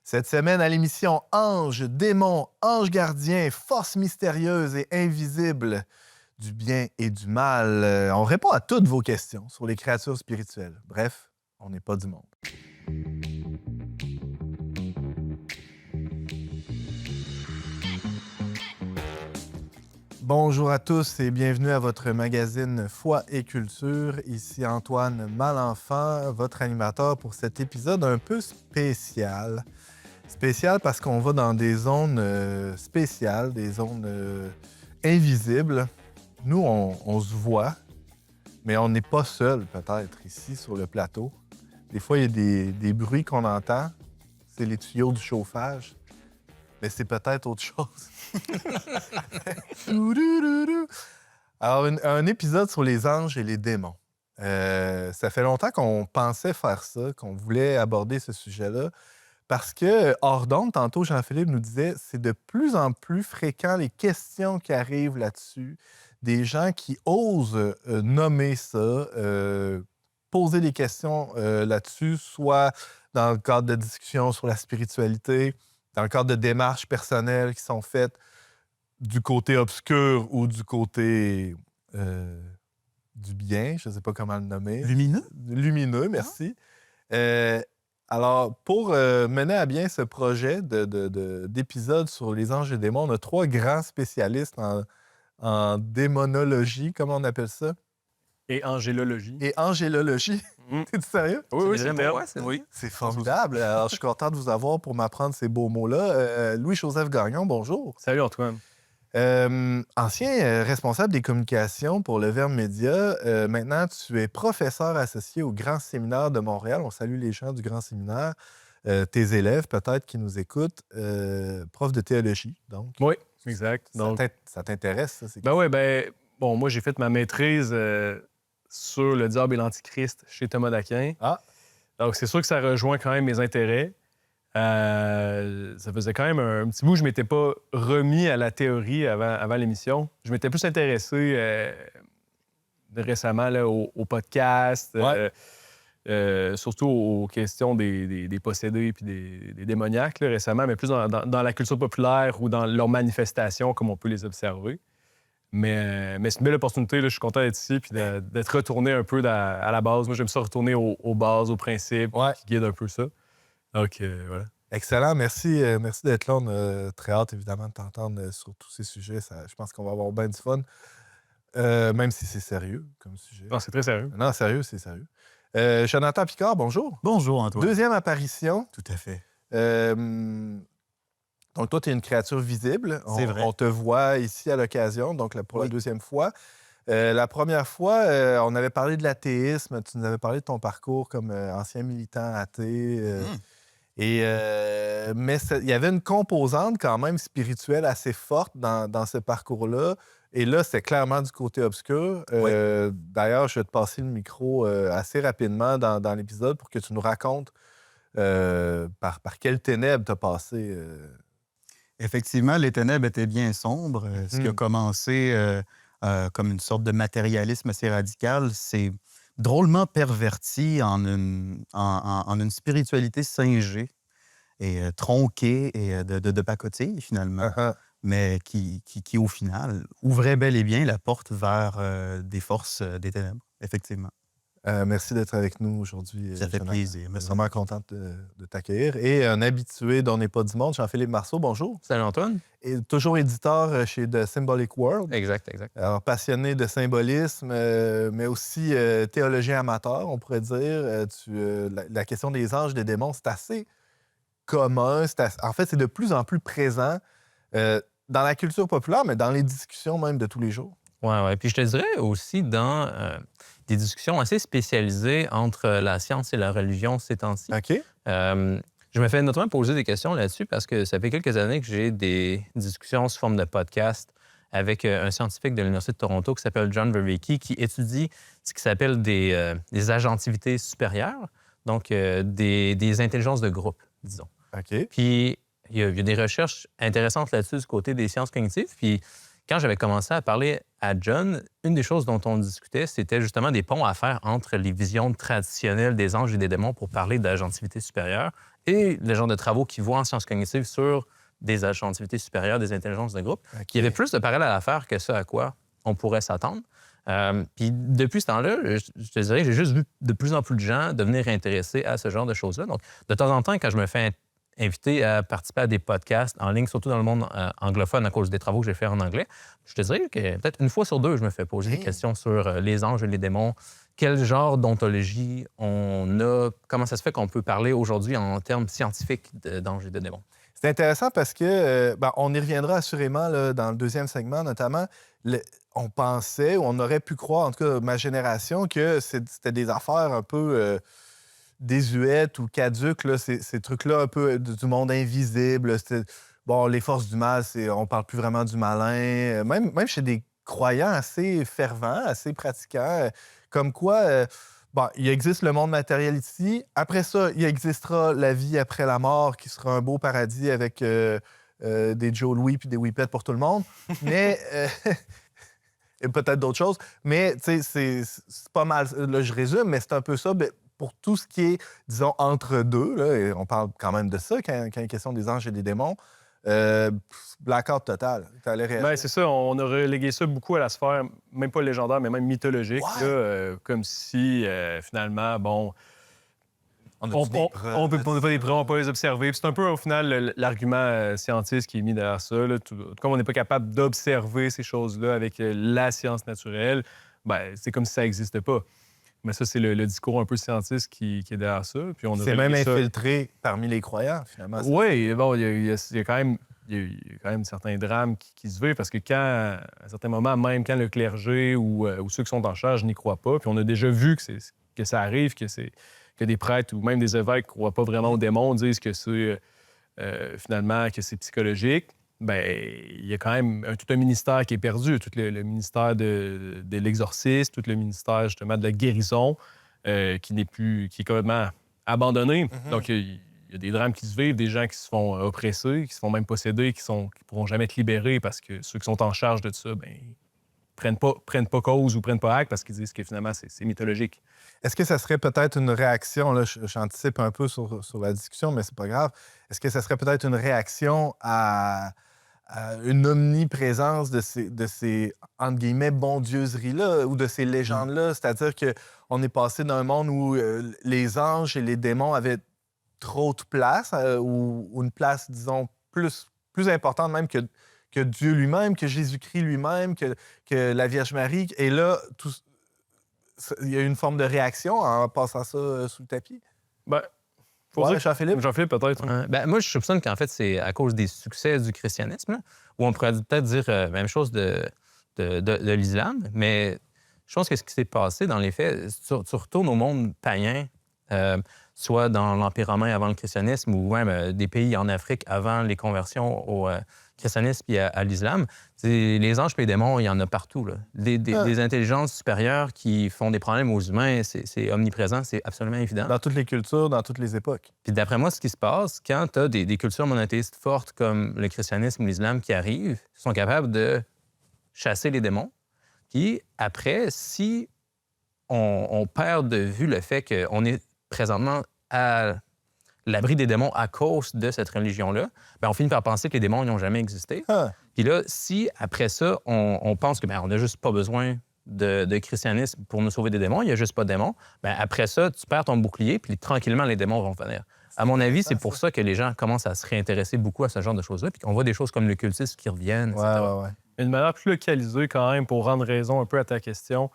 Cette semaine, à l'émission Anges, démons, anges gardiens, forces mystérieuses et invisibles, du bien et du mal, on répond à toutes vos questions sur les créatures spirituelles. Bref, on n'est pas du monde. Bonjour à tous et bienvenue à votre magazine Foi et Culture. Ici Antoine Malenfant, votre animateur pour cet épisode un peu spécial. Spécial parce qu'on va dans des zones spéciales, des zones invisibles. Nous, on se voit, mais on n'est pas seul peut-être ici sur le plateau. Des fois, il y a des bruits qu'on entend. C'est les tuyaux du chauffage. Mais c'est peut-être autre chose. Alors, un épisode sur les anges et les démons. Ça fait longtemps qu'on pensait faire ça, qu'on voulait aborder ce sujet-là. Parce que, hors d'onde, tantôt, Jean-Philippe nous disait, c'est de plus en plus fréquent les questions qui arrivent là-dessus. Des gens qui osent nommer ça, poser des questions là-dessus, soit dans le cadre de discussions sur la spiritualité, dans le cadre de démarches personnelles qui sont faites du côté obscur ou du côté du bien, je ne sais pas comment le nommer. Lumineux? Lumineux, merci. Alors, pour mener à bien ce projet d'épisode sur les anges et démons, on a 3 grands spécialistes en démonologie, comment on appelle ça? Et angélologie. Et angélologie. T'es-tu sérieux? Oui, C'est c'est vrai, terme. ouais, c'est Oui. C'est formidable. Alors, je suis content de vous avoir pour m'apprendre ces beaux mots-là. Louis-Joseph Gagnon, bonjour. Salut Antoine. Ancien responsable des communications pour le Verbe Média, maintenant tu es professeur associé au Grand Séminaire de Montréal. On salue les gens du Grand Séminaire. Tes élèves, peut-être, qui nous écoutent, prof de théologie, donc. Oui, exact. Donc, Ça t'intéresse, ça? bon, moi, j'ai fait ma maîtrise sur le diable et l'antichrist chez Thomas d'Aquin. Ah. Donc, c'est sûr que ça rejoint quand même mes intérêts. Ça faisait quand même un petit bout. Je ne m'étais pas remis à la théorie avant l'émission. Je m'étais plus intéressé récemment là, au podcast, surtout aux questions des possédés et des démoniaques là, récemment, mais plus dans la culture populaire ou dans leurs manifestations, comme on peut les observer. Mais c'est une belle opportunité. Là, je suis content d'être ici et d'être retourné un peu à la base. Moi, j'aime ça retourner aux bases, aux principes qui guident un peu ça. Donc, voilà. Excellent. Merci d'être là. On a très hâte, évidemment, de t'entendre sur tous ces sujets. Je pense qu'on va avoir bien du fun, même si c'est sérieux comme sujet. Non, c'est très sérieux. Non, sérieux, c'est sérieux. Jonathan Picard, bonjour. Bonjour, Antoine. Deuxième apparition. Tout à fait. Donc, toi, tu es une créature visible. C'est vrai. On te voit ici à l'occasion, donc pour la deuxième fois. La première fois, on avait parlé de l'athéisme. Tu nous avais parlé de ton parcours comme ancien militant athée. Mais il y avait une composante quand même spirituelle assez forte dans ce parcours-là. Et là, c'est clairement du côté obscur. D'ailleurs, je vais te passer le micro assez rapidement dans l'épisode pour que tu nous racontes par quelles ténèbres tu as passé. Effectivement, les ténèbres étaient bien sombres. Ce qui a commencé comme une sorte de matérialisme assez radical, c'est drôlement perverti en une spiritualité singée et tronquée et de pacotille, finalement, mais qui, au final, ouvrait bel et bien la porte vers des forces des ténèbres, effectivement. Merci d'être avec nous aujourd'hui. Ça fait plaisir. Je suis vraiment content de t'accueillir. Et un habitué d'On n'est pas du monde, Jean-Philippe Marceau, bonjour. Salut Antoine. Et toujours éditeur chez The Symbolic World. Exact. Alors, passionné de symbolisme, mais aussi théologien amateur, on pourrait dire. La question des anges, des démons, c'est assez commun. En fait, c'est de plus en plus présent dans la culture populaire, mais dans les discussions même de tous les jours. Ouais. Puis je te dirais aussi dans des discussions assez spécialisées entre la science et la religion ces temps-ci. OK. Je me fais notamment poser des questions là-dessus parce que ça fait quelques années que j'ai des discussions sous forme de podcast avec un scientifique de l'Université de Toronto qui s'appelle John Vervaeke, qui étudie ce qui s'appelle des agentivités supérieures, donc des intelligences de groupe, disons. OK. Puis il y a des recherches intéressantes là-dessus du côté des sciences cognitives. Puis quand j'avais commencé à parler à John, une des choses dont on discutait, c'était justement des ponts à faire entre les visions traditionnelles des anges et des démons pour parler d'agentivité supérieure et le genre de travaux qu'ils voient en sciences cognitives sur des agentivité supérieure, des intelligences de groupe. OK. Il y avait plus de parallèles à faire que ce à quoi on pourrait s'attendre. Puis depuis ce temps-là, je te dirais que j'ai juste vu de plus en plus de gens devenir intéressés à ce genre de choses-là. Donc, de temps en temps, quand je me fais inviter à participer à des podcasts en ligne, surtout dans le monde anglophone à cause des travaux que j'ai faits en anglais, je te dirais que peut-être une fois sur deux, je me fais poser des questions sur les anges et les démons. Quel genre d'ontologie on a? Comment ça se fait qu'on peut parler aujourd'hui en termes scientifiques d'anges et de démons? C'est intéressant parce que, on y reviendra assurément là, dans le deuxième segment, notamment. On pensait, ou on aurait pu croire, en tout cas ma génération, que c'était des affaires un peu désuètes ou caduques, là, ces trucs-là un peu du monde invisible. Bon, les forces du mal, on parle plus vraiment du malin. Même chez des croyants assez fervents, assez pratiquants, comme quoi... il existe le monde matériel ici. Après ça, il existera la vie après la mort, qui sera un beau paradis avec des Joe Louis puis des Whippets pour tout le monde. Mais... et peut-être d'autres choses. Mais, tu sais, c'est pas mal... Là, je résume, mais c'est un peu ça. Pour tout ce qui est, disons, entre deux, là, et on parle quand même de ça quand il est question des anges et des démons, blackout total. T'allais réagir? Ben, c'est ça, on a relégué ça beaucoup à la sphère, même pas légendaire, mais même mythologique. Ouais. Là, comme si, finalement, bon, on n'a pas des preuves, on peut pas les observer. Puis c'est un peu, au final, l'argument scientiste qui est mis derrière ça. Là. Comme on n'est pas capable d'observer ces choses-là avec la science naturelle, ben, c'est comme si ça n'existait pas. Mais ça, c'est le discours un peu scientiste qui est derrière ça. Puis on a C'est même relégué ça. infiltré parmi les croyants, finalement. Oui, bon, il y a quand même certains drames qui se vivent parce que à certains moments, même quand le clergé ou ceux qui sont en charge n'y croient pas, puis on a déjà vu que ça arrive, que des prêtres ou même des évêques ne croient pas vraiment aux démons, disent que c'est finalement que c'est psychologique. Bien, il y a quand même tout un ministère qui est perdu, tout le ministère de l'exorcisme, tout le ministère justement de la guérison qui est complètement abandonné. Donc, il y a des drames qui se vivent, des gens qui se font oppresser, qui se font même posséder, qui pourront jamais être libérés parce que ceux qui sont en charge de ça, ben, prennent pas cause ou prennent pas acte parce qu'ils disent que finalement, c'est mythologique. Est-ce que ça serait peut-être une réaction, là, j'anticipe un peu sur la discussion, mais c'est pas grave. Est-ce que ça serait peut-être une réaction à une omniprésence de ces entre guillemets, bondieuseries-là ou de ces légendes-là? C'est-à-dire qu'on est passé d'un monde où les anges et les démons avaient trop de place, ou une place, disons, plus importante même que Dieu lui-même, que Jésus-Christ lui-même, que la Vierge Marie. Et là, il y a une forme de réaction en passant ça sous le tapis. Ben, faut dire Jean-Philippe? Jean-Philippe, peut-être. Ben, moi, je soupçonne qu'en fait, c'est à cause des succès du christianisme, là, où on pourrait peut-être dire la même chose de l'islam, mais je pense que ce qui s'est passé dans les faits, tu retournes au monde païen, soit dans l'Empire romain avant le christianisme ou même des pays en Afrique avant les conversions au christianisme et à l'islam. Les anges et les démons, il y en a partout. Là. Des intelligences supérieures qui font des problèmes aux humains, c'est omniprésent, c'est absolument évident. Dans toutes les cultures, dans toutes les époques. Puis d'après moi, ce qui se passe, quand tu as des cultures monothéistes fortes comme le christianisme ou l'islam qui arrivent, ils sont capables de chasser les démons. Puis après, si on perd de vue le fait qu'on est présentement à l'abri des démons à cause de cette religion-là, bien, on finit par penser que les démons n'ont jamais existé. Puis là, si après ça, on pense que on n'a juste pas besoin de christianisme pour nous sauver des démons, il n'y a juste pas de démons, bien, après ça, tu perds ton bouclier, puis tranquillement, les démons vont venir. À mon avis, c'est pour ça que les gens commencent à se réintéresser beaucoup à ce genre de choses-là, puis qu'on voit des choses comme le cultisme qui reviennent, etc. Ouais. Une manière plus localisée, quand même, pour rendre raison un peu à ta question.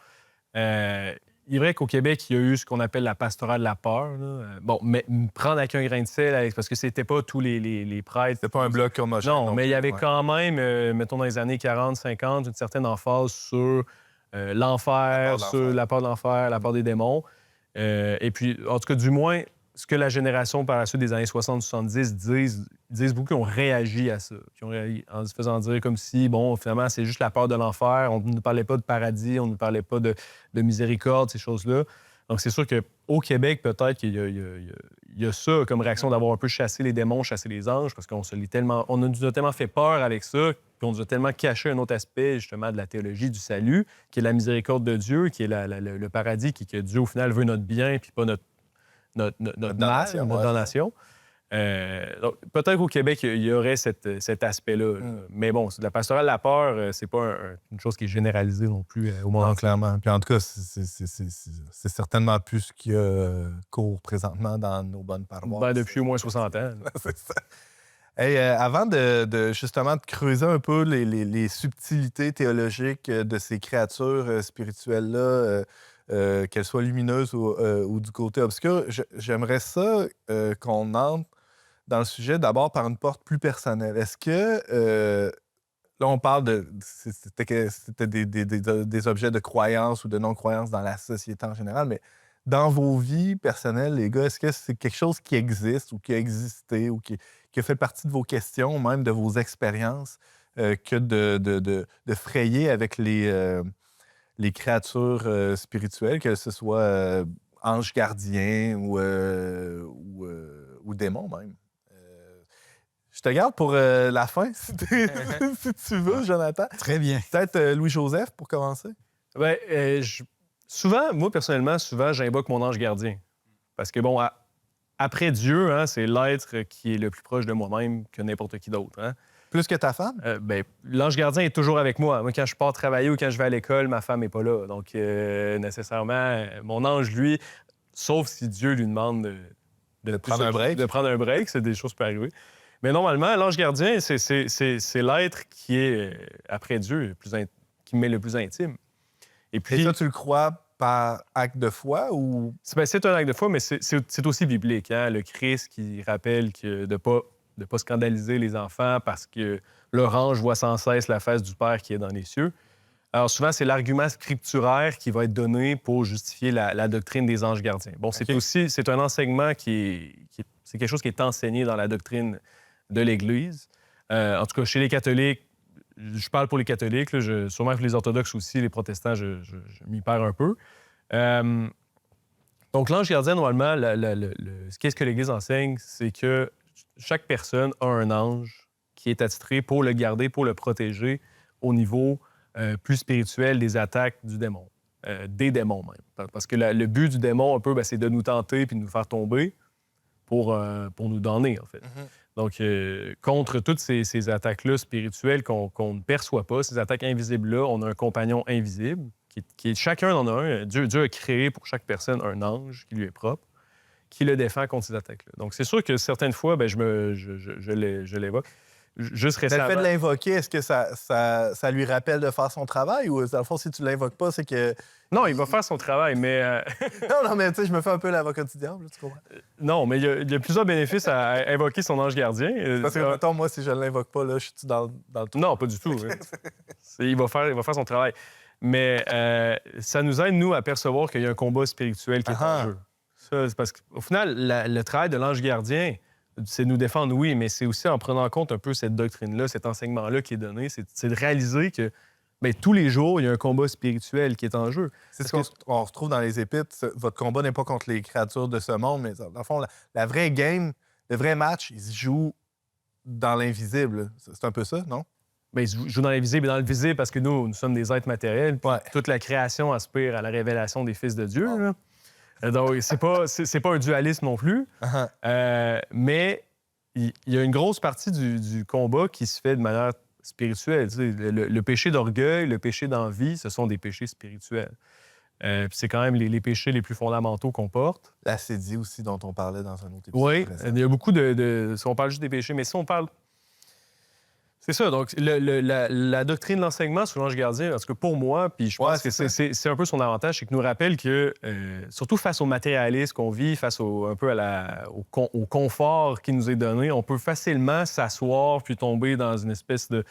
Il est vrai qu'au Québec, il y a eu ce qu'on appelle la pastorale de la peur. Là. Bon, mais prendre avec un grain de sel, parce que c'était pas tous les prêtres. C'était pas un bloc homogène. Non, mais il y avait quand même, mettons, dans les années 40, 50, une certaine emphase sur l'enfer, sur la peur de l'enfer, la peur des démons. Et puis, en tout cas, du moins, ce que la génération par la suite des années 60-70 disent beaucoup, qui ont réagi à ça. Qui ont réagi en se faisant dire comme si, bon, finalement, c'est juste la peur de l'enfer. On ne parlait pas de paradis, on ne parlait pas de miséricorde, ces choses-là. Donc, c'est sûr qu'au Québec, peut-être qu'il y a ça comme réaction d'avoir un peu chassé les démons, chassé les anges, parce qu'on nous a tellement fait peur avec ça, puis on nous a tellement caché un autre aspect, justement, de la théologie du salut, qui est la miséricorde de Dieu, qui est le paradis, que Dieu, au final, veut notre bien, puis pas notre mal, notre damnation. Donc, peut-être qu'au Québec, il y aurait cet aspect-là. Mais bon, la pastorale de la peur, c'est pas une chose qui est généralisée non plus au monde Non, entier. clairement. Puis en tout cas, c'est certainement plus ce qui court présentement dans nos bonnes paroisses. Ben, depuis au moins 60 ans. C'est ça. Hey, avant justement de creuser un peu les subtilités théologiques de ces créatures spirituelles-là, qu'elles soient lumineuses ou du côté obscur, j'aimerais ça qu'on entre dans le sujet d'abord par une porte plus personnelle. Est-ce que, là on parle c'était des objets de croyance ou de non-croyance dans la société en général, mais dans vos vies personnelles, les gars, est-ce que c'est quelque chose qui existe ou qui a existé ou qui a fait partie de vos questions, même de vos expériences, que de frayer avec les créatures spirituelles, que ce soit anges gardiens ou démons même? Je te garde pour la fin, si tu veux, Jonathan. Très bien. Peut-être Louis-Joseph pour commencer? Ben, souvent, moi, personnellement, j'invoque mon ange gardien. Parce que, bon, après Dieu, hein, c'est l'être qui est le plus proche de moi-même que n'importe qui d'autre. Hein. Plus que ta femme? Ben, l'ange gardien est toujours avec moi. Moi, quand je pars travailler ou quand je vais à l'école, ma femme n'est pas là. Donc, nécessairement, mon ange, lui, sauf si Dieu lui demande de prendre un break. De prendre un break, c'est des choses qui peuvent arriver. Mais normalement, l'ange gardien, c'est l'être qui est, après Dieu, qui m'est le plus intime. Et puis, Et ça, tu le crois par acte de foi ou... c'est un acte de foi, mais c'est aussi biblique. Hein? Le Christ qui rappelle que de pas scandaliser les enfants parce que leur ange voit sans cesse la face du Père qui est dans les cieux. Alors souvent, c'est l'argument scripturaire qui va être donné pour justifier la doctrine des anges gardiens. Bon, c'est un enseignement c'est quelque chose qui est enseigné dans la doctrine de l'Église. En tout cas, chez les catholiques, je parle pour les catholiques, là, sûrement que les orthodoxes aussi, les protestants, je m'y perds un peu. Donc, l'ange gardien, normalement, qu'est-ce que l'Église enseigne, c'est que chaque personne a un ange qui est attitré pour le garder, pour le protéger au niveau plus spirituel des attaques du démon, des démons même. Parce que le but du démon, un peu, c'est de nous tenter puis de nous faire tomber pour nous donner, en fait. Donc, contre toutes ces attaques-là spirituelles qu'on ne perçoit pas, ces attaques invisibles-là, on a un compagnon invisible, qui est chacun en a un. Dieu a créé pour chaque personne un ange qui lui est propre, qui le défend contre ces attaques-là. Donc, c'est sûr que certaines fois, je l'évoque. Juste récemment... Le fait de l'invoquer, est-ce que ça lui rappelle de faire son travail ou, dans le fond, si tu l'invoques pas, c'est que... Non, il va faire son travail, mais... Non, mais tu sais, je me fais un peu l'avocat du diable, là, tu comprends? Non, mais il y a plusieurs bénéfices à invoquer son ange gardien. Parce que, mettons, moi, si je ne l'invoque pas, là, je suis dans le tout. Non, pas du tout. Il va faire son travail. Mais ça nous aide, nous, à percevoir qu'il y a un combat spirituel qui est en jeu. Ça, c'est parce qu'au final, le travail de l'ange gardien, c'est de nous défendre, oui, mais c'est aussi en prenant en compte un peu cette doctrine-là, cet enseignement-là qui est donné, c'est de réaliser que tous les jours, il y a un combat spirituel qui est en jeu. C'est ce qu'on retrouve dans les Épîtres. Votre combat n'est pas contre les créatures de ce monde, mais dans le fond, la vraie game, le vrai match, il se joue dans l'invisible. C'est un peu ça, non? Bien, il se joue dans l'invisible et dans le visible parce que nous sommes des êtres matériels. Ouais. Toute la création aspire à la révélation des fils de Dieu. Là. Donc, c'est pas un dualisme non plus. Mais il y a une grosse partie du combat qui se fait de manière spirituelle. Tu sais, le péché d'orgueil, le péché d'envie, ce sont des péchés spirituels. Puis c'est quand même les péchés les plus fondamentaux qu'on porte. L'acédie aussi, dont on parlait dans un autre épisode. Oui, il y a beaucoup si on parle juste des péchés, mais si on parle... C'est ça, donc la doctrine de l'enseignement sur l'ange gardien, parce que pour moi, puis je pense que c'est un peu son avantage, c'est qu'il nous rappelle que, surtout face au matérialisme qu'on vit, face un peu au confort qui nous est donné, on peut facilement s'asseoir puis tomber dans une espèce de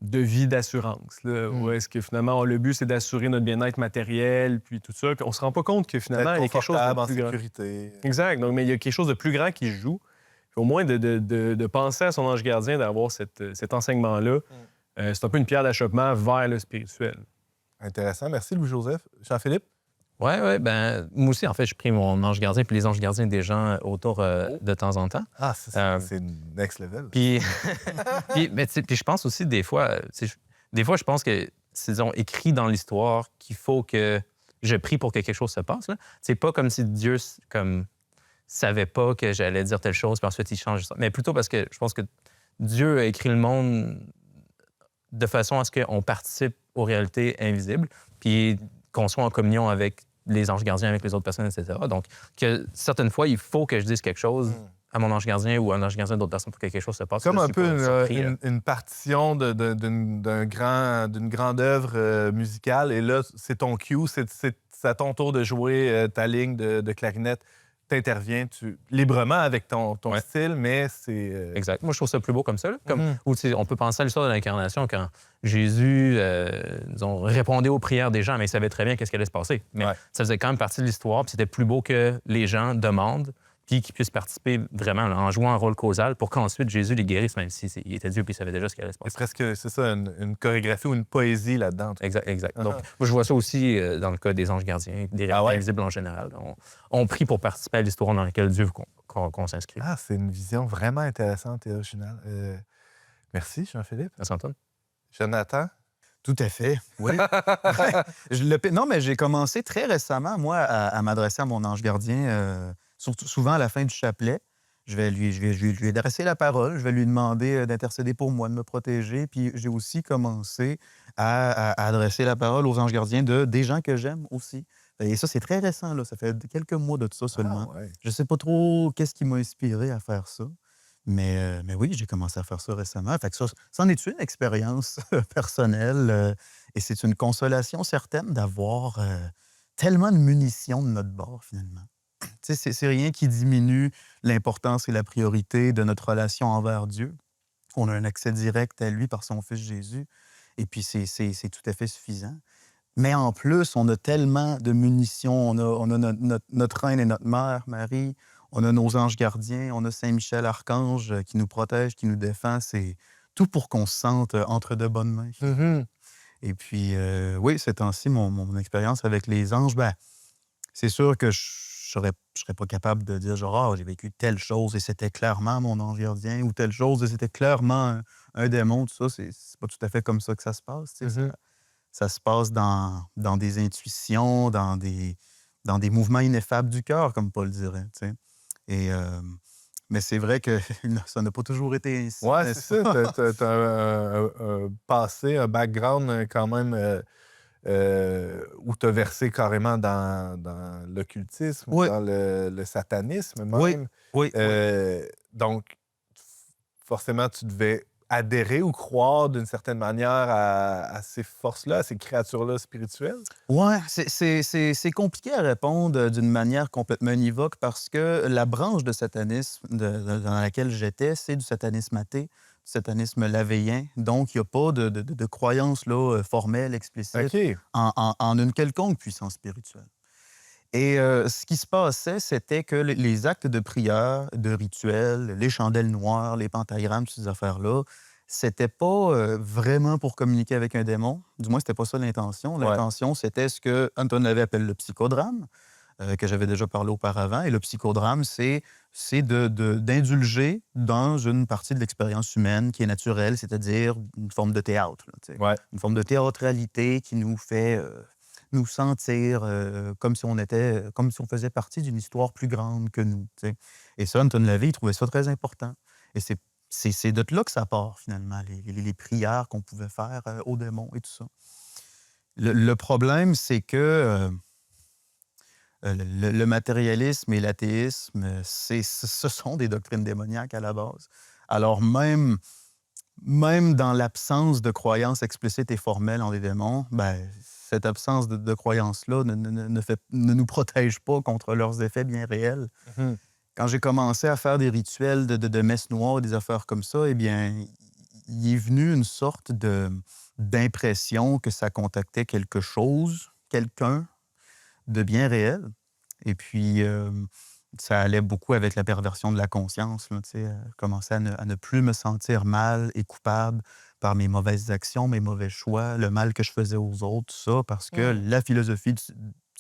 vie d'assurance. Où est-ce que finalement, le but, c'est d'assurer notre bien-être matériel, puis tout ça, puis on se rend pas compte que finalement, il y a quelque chose de plus grand. Sécurité. Exact, donc, mais il y a quelque chose de plus grand qui se joue. Au moins, de penser à son ange gardien, d'avoir cet enseignement-là, c'est un peu une pierre d'achoppement vers le spirituel. Intéressant. Merci, Louis-Joseph. Jean-Philippe? Oui, ben moi aussi, en fait, j'ai pris mon ange gardien puis les anges gardiens des gens autour de temps en temps. Ah, c'est next level. Puis je pense aussi, des fois, je pense que c'est écrit dans l'histoire qu'il faut que je prie pour que quelque chose se passe. C'est pas comme si Dieu... savait pas que j'allais dire telle chose, puis ensuite il change ça. Mais plutôt parce que je pense que Dieu a écrit le monde de façon à ce qu'on participe aux réalités invisibles, puis qu'on soit en communion avec les anges gardiens, avec les autres personnes, etc. Donc, que certaines fois, il faut que je dise quelque chose à mon ange gardien ou à un ange gardien d'autres personnes pour que quelque chose se passe. Comme Je un suis peu pas surpris, là. une partition d'une grande œuvre musicale. Et là, c'est ton cue, c'est à ton tour de jouer ta ligne de clarinette. T'interviens librement avec ton Ouais. style, mais c'est... Exact. Moi, je trouve ça plus beau comme ça. Là. Mhm. Ou, tu sais, on peut penser à l'histoire de l'incarnation quand Jésus disons, répondait aux prières des gens, mais il savait très bien qu'est-ce qui allait se passer. Mais Ouais. ça faisait quand même partie de l'histoire, puis c'était plus beau que les gens demandent, puis qu'ils puissent participer vraiment là, en jouant un rôle causal pour qu'ensuite Jésus les guérisse, même s'il était Dieu puis il savait déjà ce qui allait se C'est passer. presque, c'est ça, une chorégraphie ou une poésie là-dedans. Exact, exact. Donc, Uh-huh. moi, je vois ça aussi dans le cas des anges gardiens, des réalités ouais? invisibles en général. On prie pour participer à l'histoire dans laquelle Dieu veut qu'on s'inscrit. Ah, c'est une vision vraiment intéressante et originale. Merci, Jean-Philippe. Merci, Antoine. Jonathan? Tout à fait, oui. Non, mais j'ai commencé très récemment, moi, à m'adresser à mon ange gardien, surtout souvent à la fin du chapelet. Je vais lui adresser la parole, je vais lui demander d'intercéder pour moi, de me protéger. Puis j'ai aussi commencé à adresser la parole aux anges gardiens des gens que j'aime aussi. Et ça, c'est très récent, là. Ça fait quelques mois de ça seulement. Ah, ouais. Je sais pas trop qu'est-ce qui m'a inspiré à faire ça. Mais oui, j'ai commencé à faire ça récemment. Fait que ça, c'en est une expérience personnelle. Et c'est une consolation certaine d'avoir tellement de munitions de notre bord, finalement. Tu sais, c'est rien qui diminue l'importance et la priorité de notre relation envers Dieu. On a un accès direct à lui par son Fils Jésus. Et puis, c'est tout à fait suffisant. Mais en plus, on a tellement de munitions. On a notre reine et notre mère, Marie. On a nos anges gardiens. On a Saint-Michel Archange qui nous protège, qui nous défend. C'est tout pour qu'on se sente entre de bonnes mains. Mhm. Et puis, oui, ces temps-ci, mon expérience avec les anges, ben, c'est sûr que je serais pas capable de dire genre, ah, j'ai vécu telle chose et c'était clairement mon ange gardien ou telle chose et c'était clairement un démon, tout ça. C'est pas tout à fait comme ça que ça se passe. Tu sais. Mhm. Ça se passe dans des intuitions, dans des mouvements ineffables du cœur, comme Paul dirait. Tu sais. Et, mais c'est vrai que ça n'a pas toujours été ainsi. Ouais, n'est-ce c'est pas? ça. T'as un passé, un background quand même où t'as versé carrément dans l'occultisme, Oui. dans le satanisme même. Oui, oui. Donc, forcément, tu devais adhérer ou croire d'une certaine manière à ces forces-là, à ces créatures-là spirituelles. Ouais, c'est compliqué à répondre d'une manière complètement univoque parce que la branche de satanisme dans laquelle j'étais, c'est du satanisme athée, du satanisme lavéien. Donc, il n'y a pas de croyance là, formelle, explicite OK. en une quelconque puissance spirituelle. Et ce qui se passait, c'était que les actes de prière, de rituel, les chandelles noires, les pentagrammes, toutes ces affaires-là, c'était pas vraiment pour communiquer avec un démon. Du moins, c'était pas ça l'intention. Ouais. L'intention, c'était ce que Anton Lavey appelle le psychodrame, que j'avais déjà parlé auparavant. Et le psychodrame, c'est d'indulger dans une partie de l'expérience humaine qui est naturelle, c'est-à-dire une forme de théâtre. Là, tu sais. Ouais. Une forme de théâtralité qui nous fait nous sentir comme si on faisait partie d'une histoire plus grande que nous. Tu sais. Et ça, Anton Lavey, il trouvait ça très important. Et c'est de là que ça part, finalement, les prières qu'on pouvait faire aux démons et tout ça. Le problème, c'est que le matérialisme et l'athéisme, ce sont des doctrines démoniaques à la base. Alors même dans l'absence de croyances explicites et formelles en des démons, ben, cette absence de croyances-là ne nous protège pas contre leurs effets bien réels. Mhm. Quand j'ai commencé à faire des rituels de messe noire, des affaires comme ça, eh bien, il est venu une sorte d'impression que ça contactait quelque chose, quelqu'un de bien réel. Et puis, ça allait beaucoup avec la perversion de la conscience. Là, tu sais, commencer à ne plus me sentir mal et coupable par mes mauvaises actions, mes mauvais choix, le mal que je faisais aux autres, tout ça, parce que la philosophie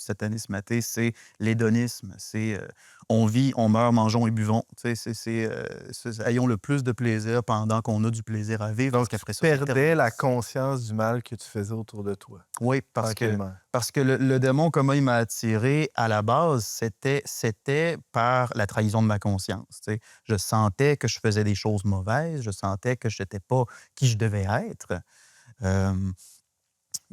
satanisme athée, c'est l'hédonisme. C'est on vit, on meurt, mangeons et buvons. Ayons le plus de plaisir pendant qu'on a du plaisir à vivre. Donc, tu perdais la conscience du mal que tu faisais autour de toi. Oui, parce que Tranquillement. le démon, comment il m'a attiré à la base, c'était par la trahison de ma conscience. Tu sais. Je sentais que je faisais des choses mauvaises, je sentais que je n'étais pas qui je devais être.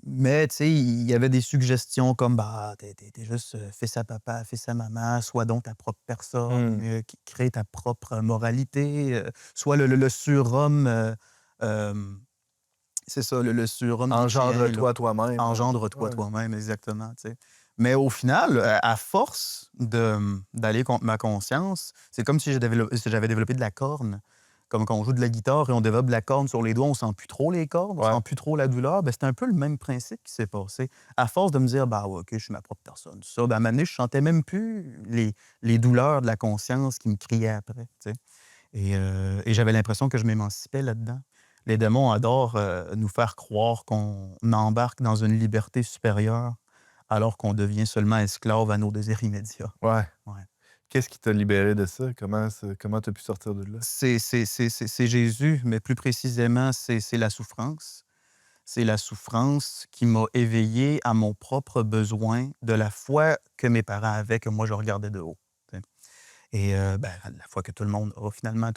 Mais tu sais, il y avait des suggestions comme bah, t'es juste fils à papa, fils à maman, sois donc ta propre personne, crée ta propre moralité, sois le surhomme. C'est ça, le surhomme. Engendre-toi toi-même. Engendre-toi Ouais. toi-même, exactement. Tu sais. Mais au final, à force d'aller contre ma conscience, c'est comme si j'avais développé de la corne. Comme quand on joue de la guitare et on développe de la corne sur les doigts, on sent plus trop les cordes, on sent plus trop la douleur. Ben, c'était un peu le même principe qui s'est passé. À force de me dire, bah ouais, OK, je suis ma propre personne. Ça, ben, à un moment donné, je sentais même plus les douleurs de la conscience qui me criaient après. Tu sais. Et j'avais l'impression que je m'émancipais là-dedans. Les démons adorent nous faire croire qu'on embarque dans une liberté supérieure alors qu'on devient seulement esclave à nos désirs immédiats. Ouais. Ouais. Qu'est-ce qui t'a libéré de ça? Comment tu as pu sortir de là? C'est Jésus, mais plus précisément, c'est la souffrance. C'est la souffrance qui m'a éveillé à mon propre besoin de la foi que mes parents avaient, que moi, je regardais de haut. Tu sais. Et ben, la foi que tout le monde a, finalement.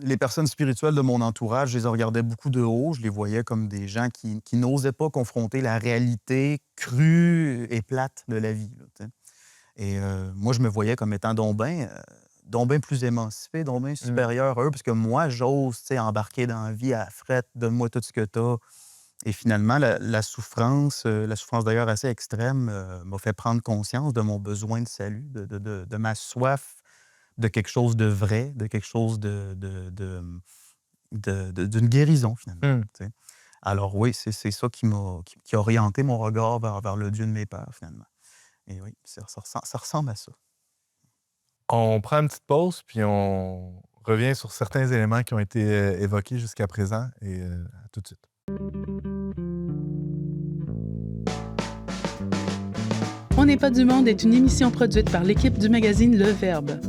Les personnes spirituelles de mon entourage, je les regardais beaucoup de haut. Je les voyais comme des gens qui n'osaient pas confronter la réalité crue et plate de la vie. Là, tu sais. Et moi, je me voyais comme étant donc bien plus émancipé, donc bien supérieur à eux, parce que moi, j'ose embarquer dans la vie à frette, donne-moi tout ce que t'as. Et finalement, la souffrance d'ailleurs assez extrême, m'a fait prendre conscience de mon besoin de salut, de ma soif de quelque chose de vrai, de quelque chose d'une guérison, finalement. Tu sais. Alors oui, c'est ça qui a orienté mon regard vers le Dieu de mes pères, finalement. Et oui, ça ressemble à ça. On prend une petite pause, puis on revient sur certains éléments qui ont été évoqués jusqu'à présent. Et à tout de suite. On n'est pas du monde est une émission produite par l'équipe du magazine Le Verbe.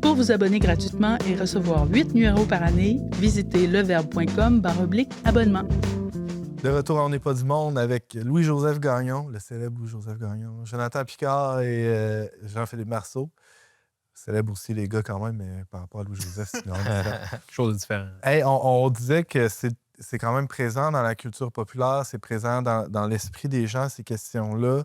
Pour vous abonner gratuitement et recevoir 8 numéros par année, visitez leverbe.com/abonnement. De retour à On n'est pas du monde avec Louis-Joseph Gagnon, le célèbre Louis-Joseph Gagnon, Jonathan Picard et Jean-Philippe Marceau. Célèbre aussi les gars quand même, mais par rapport à Louis-Joseph, c'est Quelque chose de différent. Hey, on disait que c'est quand même présent dans la culture populaire, c'est présent dans l'esprit des gens, ces questions-là.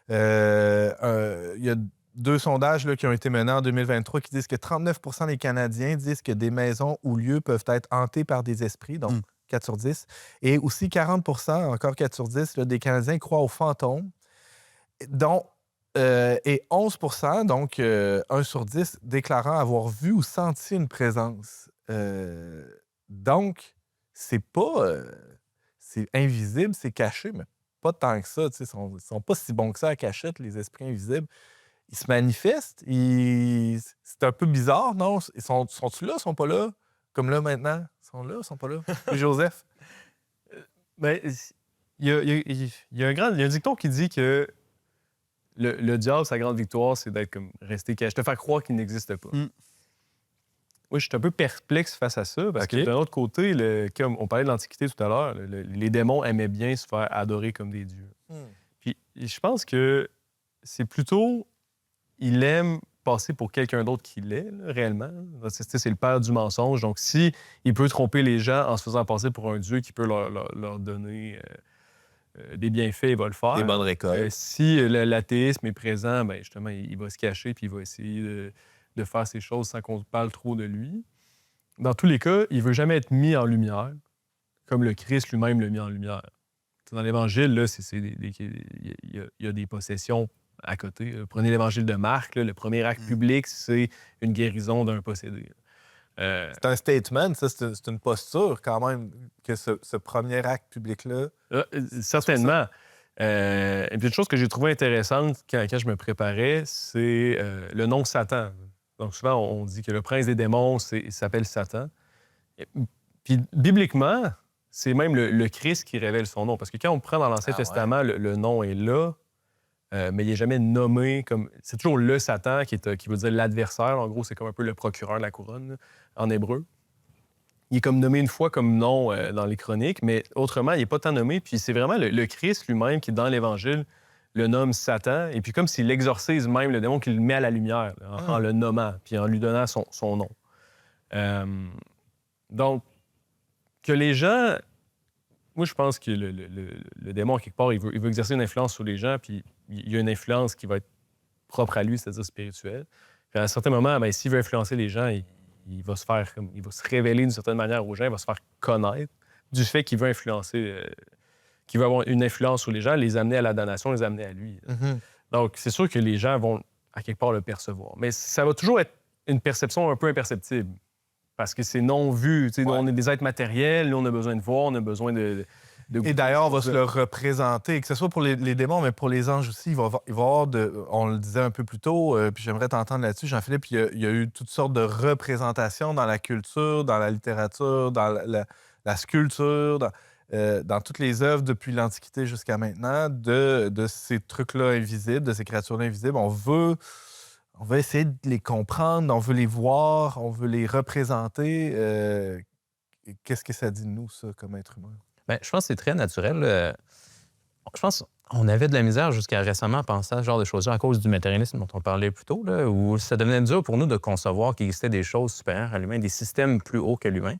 Il y a 2 sondages là, qui ont été menés en 2023 qui disent que 39% des Canadiens disent que des maisons ou lieux peuvent être hantés par des esprits, donc 4 sur 10. Et aussi 40%, encore 4 sur 10, là, des Canadiens croient aux fantômes, et 11%, donc 1 sur 10, déclarant avoir vu ou senti une présence. Donc, c'est pas... c'est invisible, c'est caché, mais pas tant que ça. Ils sont pas si bons que ça à cachette, les esprits invisibles. Ils se manifestent. C'est un peu bizarre, non? Sont-ils là? Ils sont pas là? Comme là, maintenant? Ils sont là? Ils sont pas là? Et Joseph? Ben, il y a un dicton qui dit que le diable, sa grande victoire, c'est d'être comme resté caché, te faire croire qu'il n'existe pas. Oui, je suis un peu perplexe face à ça, parce que d'un autre côté, comme on parlait de l'Antiquité tout à l'heure, les démons aimaient bien se faire adorer comme des dieux. Puis je pense que c'est plutôt... Il aime passer pour quelqu'un d'autre qu'il est, là, réellement. C'est le père du mensonge. Donc, si il peut tromper les gens en se faisant passer pour un dieu qui peut leur donner des bienfaits, il va le faire. Des bonnes récoltes. Si l'athéisme est présent, ben justement, il va se cacher puis il va essayer de faire ces choses sans qu'on parle trop de lui. Dans tous les cas, il ne veut jamais être mis en lumière, comme le Christ lui-même l'a mis en lumière. Dans l'Évangile, là, il y a des possessions à côté. Prenez l'Évangile de Marc, là, le premier acte public, c'est une guérison d'un possédé. C'est un statement, ça, c'est une posture quand même, que ce premier acte public-là. Certainement. Et puis une chose que j'ai trouvée intéressante quand je me préparais, c'est le nom Satan. Donc souvent, on dit que le prince des démons, il s'appelle Satan. Puis bibliquement, c'est même le Christ qui révèle son nom. Parce que quand on prend dans l'Ancien Testament, le nom est là, mais il n'est jamais nommé comme... C'est toujours le Satan qui veut dire l'adversaire. En gros, c'est comme un peu le procureur de la couronne, là, en hébreu. Il est comme nommé une fois comme nom dans les chroniques, mais autrement, il n'est pas tant nommé. Puis c'est vraiment le Christ lui-même qui, dans l'Évangile, le nomme Satan. Et puis comme s'il exorcise même le démon, qu'il le met à la lumière en le nommant, puis en lui donnant son nom. Donc, que les gens... Moi, je pense que le démon, quelque part, il veut exercer une influence sur les gens, puis il y a une influence qui va être propre à lui, c'est-à-dire spirituelle. Puis à un certain moment, bien, s'il veut influencer les gens, il va se révéler d'une certaine manière aux gens, il va se faire connaître du fait qu'il veut influencer, qu'il veut avoir une influence sur les gens, les amener à la damnation, les amener à lui. Donc, c'est sûr que les gens vont, à quelque part, le percevoir. Mais ça va toujours être une perception un peu imperceptible. Parce que c'est non vu. Nous, on est des êtres matériels, nous, on a besoin de voir, on a besoin de... Et d'ailleurs, on va se le représenter, que ce soit pour les démons, mais pour les anges aussi. Il va y avoir on le disait un peu plus tôt, puis j'aimerais t'entendre là-dessus, Jean-Philippe. Il y a eu toutes sortes de représentations dans la culture, dans la littérature, dans la sculpture, dans toutes les œuvres depuis l'Antiquité jusqu'à maintenant, de ces trucs-là invisibles, de ces créatures-là invisibles. On veut essayer de les comprendre, on veut les voir, on veut les représenter. Qu'est-ce que ça dit de nous, ça, comme être humain? Bien, je pense que c'est très naturel. Je pense qu'on avait de la misère jusqu'à récemment à penser à ce genre de choses-là à cause du matérialisme dont on parlait plus tôt, là, où ça devenait dur pour nous de concevoir qu'il existait des choses supérieures à l'humain, des systèmes plus hauts que l'humain.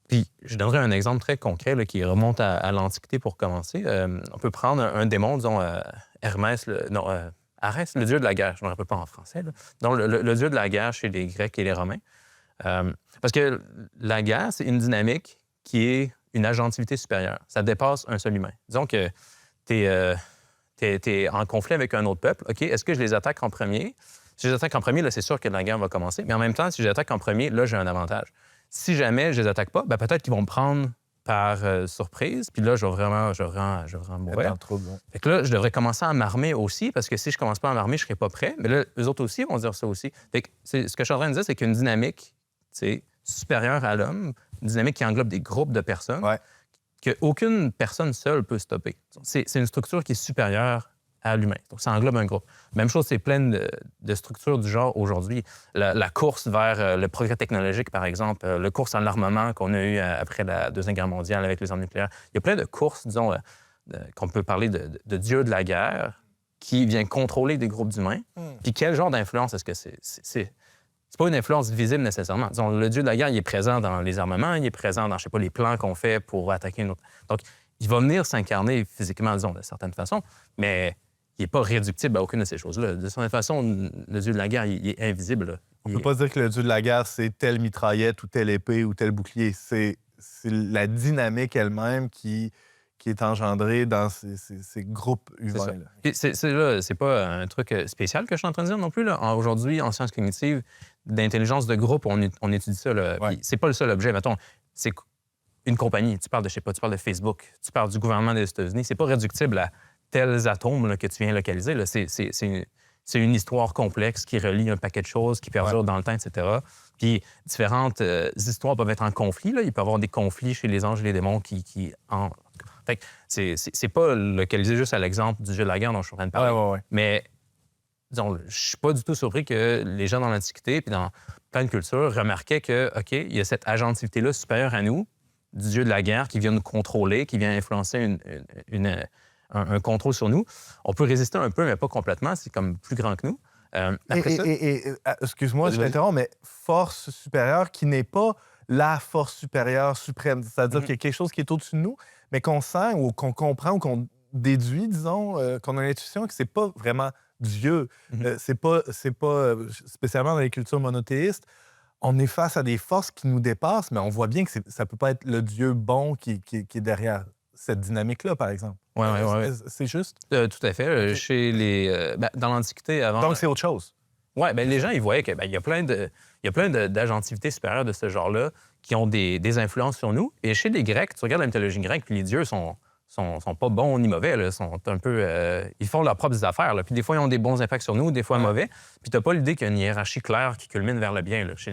Puis, je donnerai un exemple très concret là, qui remonte à l'Antiquité pour commencer. On peut prendre un démon, disons, Hermès, Arès, le dieu de la guerre, je ne me rappelle pas en français. Là. Donc, le dieu de la guerre chez les Grecs et les Romains. Parce que la guerre, c'est une dynamique qui est une agentivité supérieure. Ça dépasse un seul humain. Disons que tu es en conflit avec un autre peuple. OK, est-ce que je les attaque en premier? Si je les attaque en premier, là, c'est sûr que la guerre va commencer. Mais en même temps, si je les attaque en premier, là, j'ai un avantage. Si jamais je les attaque pas, bien, peut-être qu'ils vont me prendre par surprise. Puis là, je vais vraiment mourir. Fait que là, je devrais commencer à m'armer aussi, parce que si je commence pas à m'armer, je serai pas prêt. Mais là, eux autres aussi vont dire ça aussi. Fait que ce que je suis en train de dire, c'est qu'une dynamique supérieure à l'homme, une dynamique qui englobe des groupes de personnes, qu'aucune personne seule peut stopper. C'est une structure qui est supérieure à l'humain. Donc, ça englobe un groupe. Même chose, c'est plein de structures du genre aujourd'hui. La course vers le progrès technologique, par exemple, la course en l'armement qu'on a eu après la Deuxième Guerre mondiale avec les armes nucléaires. Il y a plein de courses, disons, qu'on peut parler de dieu de la guerre qui vient contrôler des groupes d'humains. Puis quel genre d'influence est-ce que c'est? C'est pas une influence visible nécessairement. Disons, le dieu de la guerre, il est présent dans les armements, il est présent dans, je sais pas, les plans qu'on fait pour attaquer une autre. Donc, il va venir s'incarner physiquement, disons, de certaines façons, mais il n'est pas réductible à aucune de ces choses-là. De certaine façon, le dieu de la guerre, il est invisible. Là. On ne peut pas dire que le dieu de la guerre, c'est telle mitraillette ou telle épée ou tel bouclier. C'est la dynamique elle-même qui est engendrée dans ces groupes humains. C'est pas un truc spécial que je suis en train de dire non plus. Là. Aujourd'hui, en sciences cognitives, d'intelligence de groupe, on étudie ça. C'est pas le seul objet. Mettons, c'est une compagnie. Tu parles de, je sais pas, tu parles de Facebook, tu parles du gouvernement des États-Unis. C'est pas réductible à tels atomes là, que tu viens localiser. Là. C'est une histoire complexe qui relie un paquet de choses, qui perdure dans le temps, etc. Puis différentes histoires peuvent être en conflit. Là. Il peut y avoir des conflits chez les anges et les démons Fait que c'est pas localisé juste à l'exemple du jeu de la guerre dont je suis en train de parler. Mais disons, je suis pas du tout surpris que les gens dans l'Antiquité puis dans plein de cultures remarquaient que, OK, il y a cette agentivité-là supérieure à nous, du dieu de la guerre qui vient nous contrôler, qui vient influencer un contrôle sur nous. On peut résister un peu, mais pas complètement. C'est comme plus grand que nous. Excuse-moi, je t'interromps, mais force supérieure qui n'est pas la force supérieure suprême. C'est-à-dire qu'il y a quelque chose qui est au-dessus de nous, mais qu'on sent ou qu'on comprend ou qu'on déduit, disons, qu'on a l'intuition que c'est pas vraiment Dieu. C'est pas spécialement dans les cultures monothéistes, on est face à des forces qui nous dépassent, mais on voit bien que ça peut pas être le Dieu bon qui est derrière cette dynamique-là, par exemple. Oui. C'est juste? Tout à fait. Chez dans l'Antiquité, avant... Donc, c'est autre chose. Oui, les gens, ils voyaient qu'il y a plein d'agentivités supérieures de ce genre-là qui ont des influences sur nous. Et chez les Grecs, tu regardes la mythologie grecque, puis les dieux sont pas bons ni mauvais. Là, sont un peu... ils font leurs propres affaires. Là. Puis des fois, ils ont des bons impacts sur nous, des fois mauvais. Puis t'as pas l'idée qu'il y a une hiérarchie claire qui culmine vers le bien. Là, chez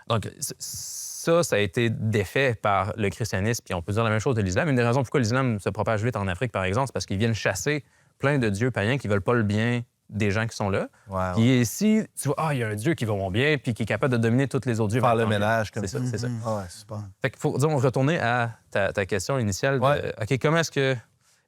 donc, ça a été défait par le christianisme. Puis on peut dire la même chose de l'islam. Une des raisons pourquoi l'islam se propage vite en Afrique, par exemple, c'est parce qu'ils viennent chasser plein de dieux païens qui veulent pas le bien des gens qui sont là. Ouais, Puis si tu vois, il y a un dieu qui va mon bien puis qui est capable de dominer tous les autres dieux. Faire ben, le tant mieux. ménage comme C'est ça. ça, c'est ça. Ah ouais, super. Fait qu'il faut, disons, retourner à ta question initiale. Ouais. OK, comment est-ce que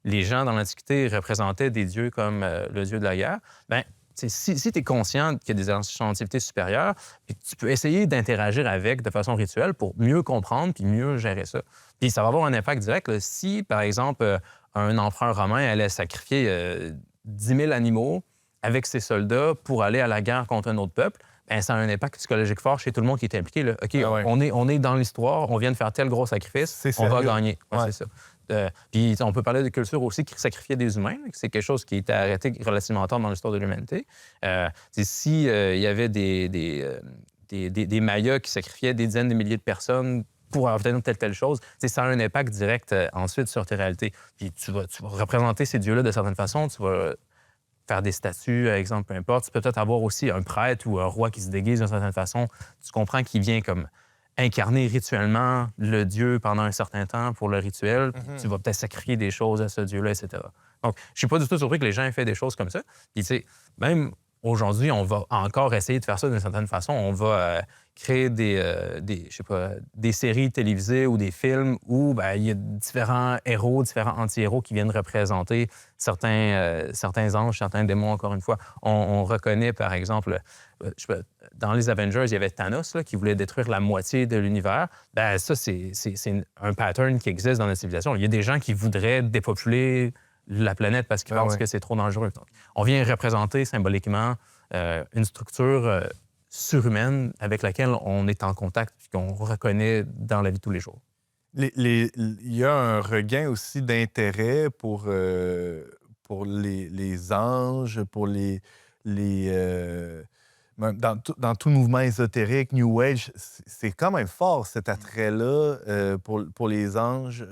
les gens dans l'Antiquité représentaient des dieux comme le dieu de la guerre? Bien, si tu es conscient qu'il y a des entités supérieures, puis tu peux essayer d'interagir avec de façon rituelle pour mieux comprendre puis mieux gérer ça. Puis ça va avoir un impact direct. Là. Si, par exemple, un empereur romain allait sacrifier 10 000 animaux avec ses soldats pour aller à la guerre contre un autre peuple, bien, ça a un impact psychologique fort chez tout le monde qui est impliqué. Là. OK, Ah ouais. on est dans l'histoire, on vient de faire tel gros sacrifice, C'est on va sérieux. gagner. Ouais, Ouais. c'est ça. Puis on peut parler de culture aussi qui sacrifiait des humains. Là, c'est quelque chose qui était arrêté relativement tard dans l'histoire de l'humanité. Si il y avait des Mayas qui sacrifiaient des dizaines de milliers de personnes pour obtenir telle chose, ça a un impact direct ensuite sur tes réalités. Puis tu vas représenter ces dieux-là de certaines façons, tu vas faire des statues, par exemple, peu importe. Tu peux peut-être avoir aussi un prêtre ou un roi qui se déguise d'une certaine façon. Tu comprends qu'il vient comme incarner rituellement le dieu pendant un certain temps pour le rituel. Puis tu vas peut-être sacrifier des choses à ce dieu-là, etc. Donc, je suis pas du tout surpris que les gens aient fait des choses comme ça. Puis, tu sais, même aujourd'hui, on va encore essayer de faire ça d'une certaine façon. On va créer des séries télévisées ou des films où il y a différents héros, différents anti-héros qui viennent représenter certains anges, certains démons, encore une fois. On reconnaît, par exemple, dans les Avengers, il y avait Thanos là, qui voulait détruire la moitié de l'univers. Ben ça, c'est un pattern qui existe dans la civilisation. Il y a des gens qui voudraient dépopuler la planète parce qu'ils pensent que c'est trop dangereux. Donc, on vient représenter symboliquement une structure surhumaine avec laquelle on est en contact et qu'on reconnaît dans la vie de tous les jours. Il y a un regain aussi d'intérêt pour les anges, pour dans tout mouvement ésotérique, New Age, c'est quand même fort cet attrait-là pour les anges.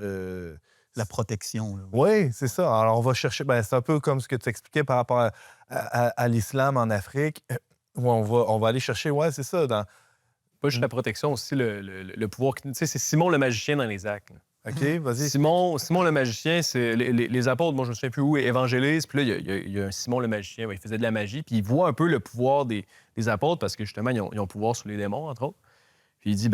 La protection. Là. Oui, c'est ça. Alors, on va chercher... c'est un peu comme ce que tu expliquais par rapport à l'islam en Afrique, où on va aller chercher, c'est ça, dans... Pas juste la protection, aussi le pouvoir. Tu sais, c'est Simon le magicien dans les actes. Là. OK, vas-y. Simon le magicien, c'est les apôtres, moi je me souviens plus où, évangélisent, puis là, il y a un Simon le magicien, il faisait de la magie, puis il voit un peu le pouvoir des apôtres, parce que justement, ils ont pouvoir sur les démons, entre autres. Puis il dit,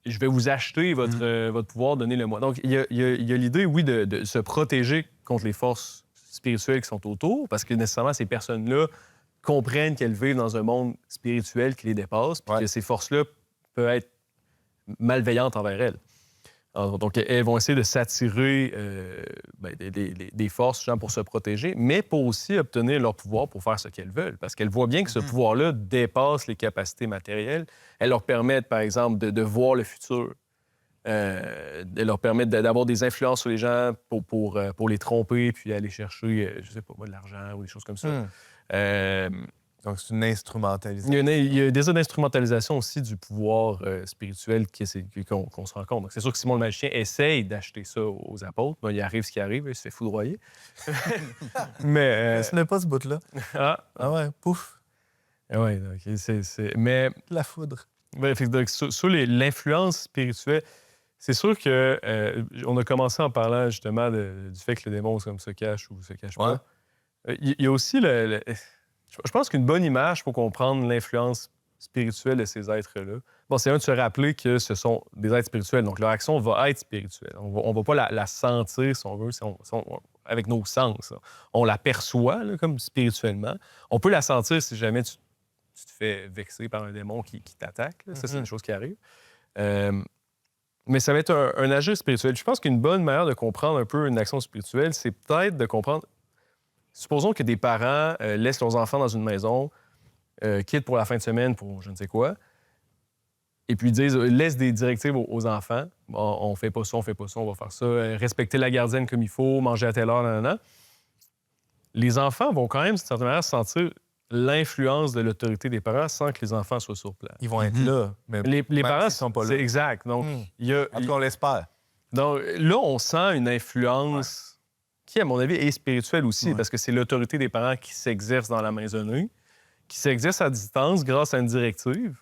je vais vous acheter votre pouvoir, donnez-le-moi. Donc, il y a l'idée, oui, de se protéger contre les forces spirituelles qui sont autour, parce que nécessairement, ces personnes-là comprennent qu'elles vivent dans un monde spirituel qui les dépasse, puis que ces forces-là peuvent être malveillantes envers elles. Alors, donc, elles vont essayer de s'attirer des forces genre, pour se protéger, mais pour aussi obtenir leur pouvoir pour faire ce qu'elles veulent. Parce qu'elles voient bien que ce pouvoir-là dépasse les capacités matérielles. Elles leur permettent, par exemple, de voir le futur. Elles leur permettent d'avoir des influences sur les gens pour les tromper puis aller chercher, je sais pas moi, de l'argent ou des choses comme ça. Donc, c'est une instrumentalisation. Il y a des d'instrumentalisation aussi du pouvoir spirituel qu'on se rend compte. Donc, c'est sûr que Simon le magicien essaye d'acheter ça aux apôtres. Bon, il arrive ce qui arrive, il se fait foudroyer. Mais... Ce n'est pas ce bout-là. Ah ouais, pouf. Oui, OK. Mais... La foudre. Donc, sur l'influence spirituelle, c'est sûr que on a commencé en parlant justement du fait que le démon se cache ou se cache pas. Il y a aussi je pense qu'une bonne image pour comprendre l'influence spirituelle de ces êtres-là, c'est de se rappeler que ce sont des êtres spirituels. Donc, leur action va être spirituelle. On ne va pas la sentir, si on veut, avec nos sens. Là. On la perçoit là, comme spirituellement. On peut la sentir si jamais tu te fais vexer par un démon qui t'attaque. Là. Ça, c'est une chose qui arrive. Mais ça va être un agir spirituel. Je pense qu'une bonne manière de comprendre un peu une action spirituelle, c'est peut-être de comprendre... Supposons que des parents laissent leurs enfants dans une maison, quittent pour la fin de semaine pour je ne sais quoi, et puis laissent des directives aux enfants. On fait pas ça, on fait pas ça, on va faire ça. Respecter la gardienne comme il faut, manger à telle heure, nanana. Les enfants vont quand même, d'une certaine manière, sentir l'influence de l'autorité des parents sans que les enfants soient sur place. Ils vont être là, mais les parents ils sont pas là. C'est exact. Donc, En tout cas, on l'espère. Donc là, on sent une influence... qui, à mon avis, est spirituel aussi, parce que c'est l'autorité des parents qui s'exerce dans la maisonnée, qui s'exerce à distance grâce à une directive.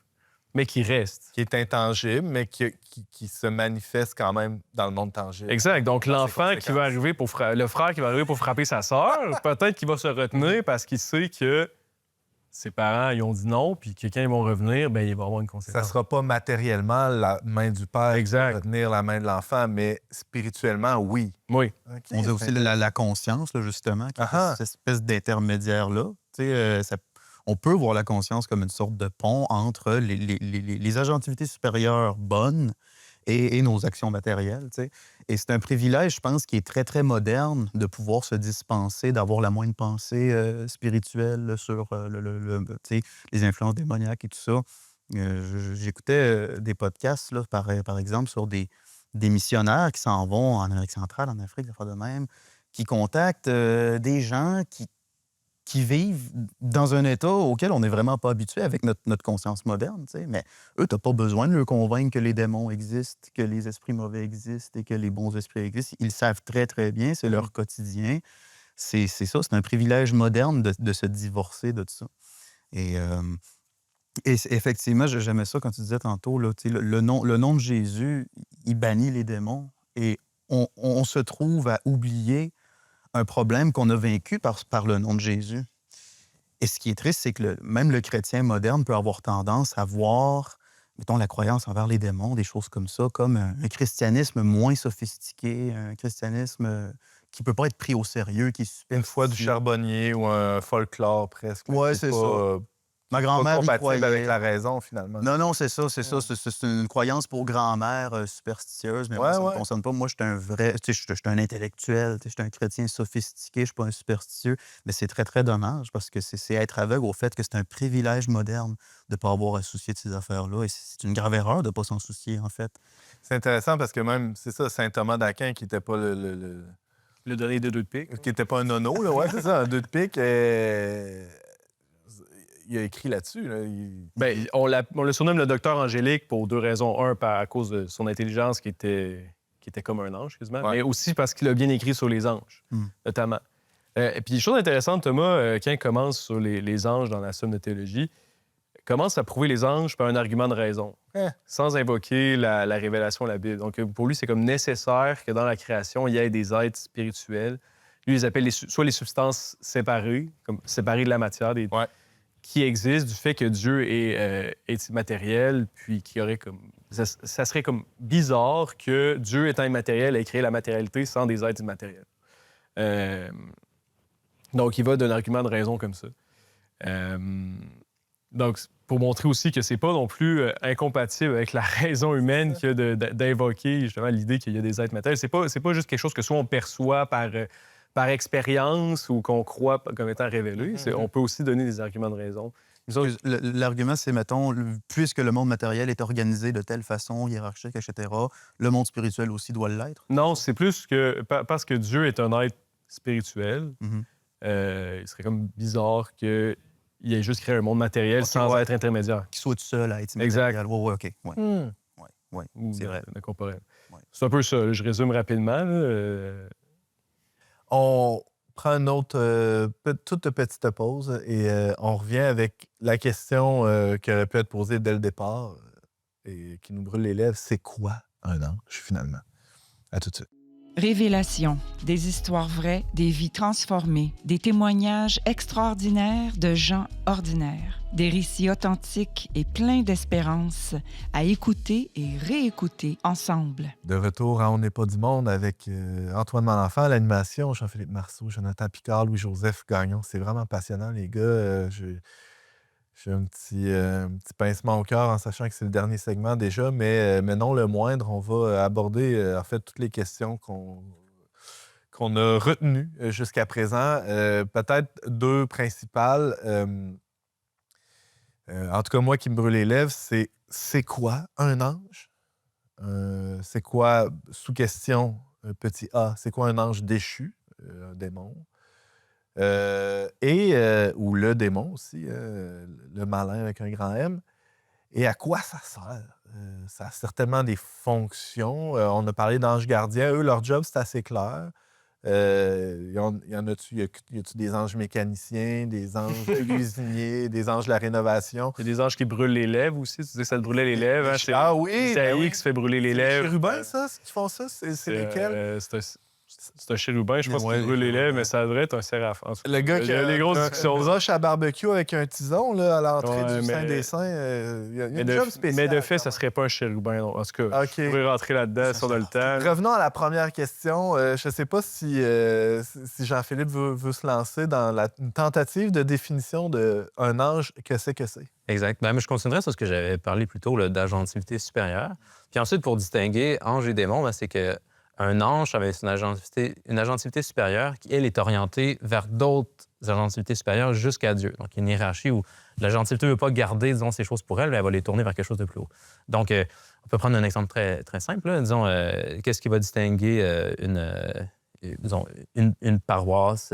mais qui reste. Qui est intangible, mais qui se manifeste quand même dans le monde tangible. Exact. Donc, Dans ses l'enfant qui va conséquences. arriver le frère qui va arriver pour frapper sa sœur, peut-être qu'il va se retenir parce qu'il sait que ses parents ils ont dit non, puis que quand ils vont revenir, ben il va avoir une Ça conséquence. ne sera pas matériellement la main du père qui va Exact. retenir la main de l'enfant, mais spirituellement, oui. Oui. OK, On dit aussi c'est la conscience, là, justement, qui est Ah-ha. cette espèce d'intermédiaire-là. Tu sais, on peut voir la conscience comme une sorte de pont entre les agentivités supérieures bonnes et nos actions matérielles. Tu sais. Et c'est un privilège, je pense, qui est très, très moderne de pouvoir se dispenser, d'avoir la moindre pensée spirituelle sur tu sais, les influences démoniaques et tout ça. J'écoutais des podcasts, là, par exemple, sur des missionnaires qui s'en vont en Amérique centrale, en Afrique, des fois de même, qui contactent des gens qui vivent dans un état auquel on n'est vraiment pas habitué avec notre conscience moderne. Tu sais. Mais eux, tu n'as pas besoin de leur convaincre que les démons existent, que les esprits mauvais existent et que les bons esprits existent. Ils le savent très, très bien. C'est leur quotidien. C'est ça. C'est un privilège moderne de se divorcer de tout ça. Et effectivement, j'aimais ça quand tu disais tantôt, là, tu sais, le nom de Jésus, il bannit les démons. Et on se trouve à oublier un problème qu'on a vaincu par le nom de Jésus. Et ce qui est triste, c'est que même le chrétien moderne peut avoir tendance à voir, mettons, la croyance envers les démons, des choses comme ça, comme un christianisme moins sophistiqué, un christianisme qui ne peut pas être pris au sérieux, qui est une foi du charbonnier ou un folklore presque. Ouais, qui c'est est ça. pas, Ma pas grand-mère y compatible croyait. avec la raison, finalement. Non, c'est ça. C'est une croyance pour grand-mère superstitieuse, mais moi, Ouais, ça ne me ouais. concerne pas. Moi, je suis un vrai... Tu sais, je suis un intellectuel, tu sais, je suis un chrétien sophistiqué, je ne suis pas un superstitieux. Mais c'est très, très dommage parce que c'est être aveugle au fait que c'est un privilège moderne de ne pas avoir à se soucier de ces affaires-là. Et c'est une grave erreur de ne pas s'en soucier, en fait. C'est intéressant parce que même, c'est ça, saint Thomas d'Aquin qui n'était pas Le donner de deux de pique. qui était pas un nono, là, ouais, c'est ça, un deux de pique. Il a écrit là-dessus. Là. Ben, on le surnomme le docteur Angélique pour deux raisons. Un, à cause de son intelligence qui était comme un ange, quasiment, Ouais. mais aussi parce qu'il a bien écrit sur les anges, notamment. Et puis, chose intéressante, Thomas, quand il commence sur les anges dans la Somme de théologie, commence à prouver les anges par un argument de raison, sans invoquer la révélation de la Bible. Donc, pour lui, c'est comme nécessaire que dans la création, il y ait des êtres spirituels. Lui, il les appelle soit les substances séparées, comme séparées de la matière, Ouais. qui existent du fait que Dieu est immatériel, puis qu'il y aurait comme... Ça serait comme bizarre que Dieu, étant immatériel, ait créé la matérialité sans des êtres immatériels. Donc, il va d'un argument de raison comme ça. Donc, pour montrer aussi que c'est pas non plus incompatible avec la raison humaine que d'invoquer justement l'idée qu'il y a des êtres matériels. C'est pas juste quelque chose que soit on perçoit par expérience ou qu'on croit comme étant révélé. On peut aussi donner des arguments de raison. L'argument, c'est, mettons, puisque le monde matériel est organisé de telle façon, hiérarchique, etc., le monde spirituel aussi doit l'être. Non, c'est plus que parce que Dieu est un être spirituel, Mhm. il serait comme bizarre qu'il ait juste créé un monde matériel sans être intermédiaire. Qu'il soit tout seul à être Exact. immatériel. Ouais, OK. Ouais. Ouais, Ou c'est vrai. incorporel. Ouais. C'est un peu ça. Là, je résume rapidement. Là. On prend une autre toute petite pause et on revient avec la question qui aurait pu être posée dès le départ et qui nous brûle les lèvres. C'est quoi un ange, finalement? À tout de suite. Révélation, des histoires vraies, des vies transformées, des témoignages extraordinaires de gens ordinaires, des récits authentiques et pleins d'espérance à écouter et réécouter ensemble. De retour à On n'est pas du monde avec Antoine Malenfant, l'animation, Jean-Philippe Marceau, Jonathan Picard, Louis-Joseph Gagnon. C'est vraiment passionnant, les gars. J'ai un petit pincement au cœur en sachant que c'est le dernier segment déjà, mais non le moindre. On va aborder en fait toutes les questions qu'on a retenues jusqu'à présent. Peut-être deux principales. En tout cas, moi qui me brûle les lèvres, c'est quoi un ange? C'est quoi, sous question, petit a, c'est quoi un ange déchu, un démon? Ou le démon aussi, le malin avec un grand M. Et à quoi ça sert? Ça a certainement des fonctions. On a parlé d'anges gardiens. Eux, leur job, c'est assez clair. Y en a-tu? Y a-tu des anges mécaniciens, des anges cuisiniers, des anges de la rénovation? Il y a des anges qui brûlent les lèvres aussi. Tu disais que ça te brûlait les lèvres. Hein? C'est Ah oui! Isaïe ben oui. qui se fait brûler les C'est les lèvres. chérubins, ça, qui font ça? C'est lesquels? C'est un chérubin, je pense, Ouais, qui brûle les ouais. lèvres, mais ça devrait être un séraphin. En tout cas, Le gars il qui y a les grosses discussions. roche à barbecue avec un tison là, à l'entrée Ouais, du mais- Saint des Saints. Il y a Mais une de, job spéciale. mais de fait, quand ça serait pas un chérubin. Non. En tout cas, OK. on pourrait rentrer là-dedans si on a le temps. Revenons à la première question. Je ne sais pas si Jean-Philippe veut se lancer dans une tentative de définition d'un ange. Que c'est? Exact. Ben, mais je continuerai sur ce que j'avais parlé plus tôt là, d'agentivité supérieure. Puis ensuite, pour distinguer ange et démon, ben, c'est que un ange, ça va être une agentivité supérieure qui, elle, est orientée vers d'autres agentivités supérieures jusqu'à Dieu. Donc, il y a une hiérarchie où l'agentivité ne veut pas garder, disons, ces choses pour elle, mais elle va les tourner vers quelque chose de plus haut. Donc, on peut prendre un exemple très, très simple. Là. Disons, qu'est-ce qui va distinguer une paroisse,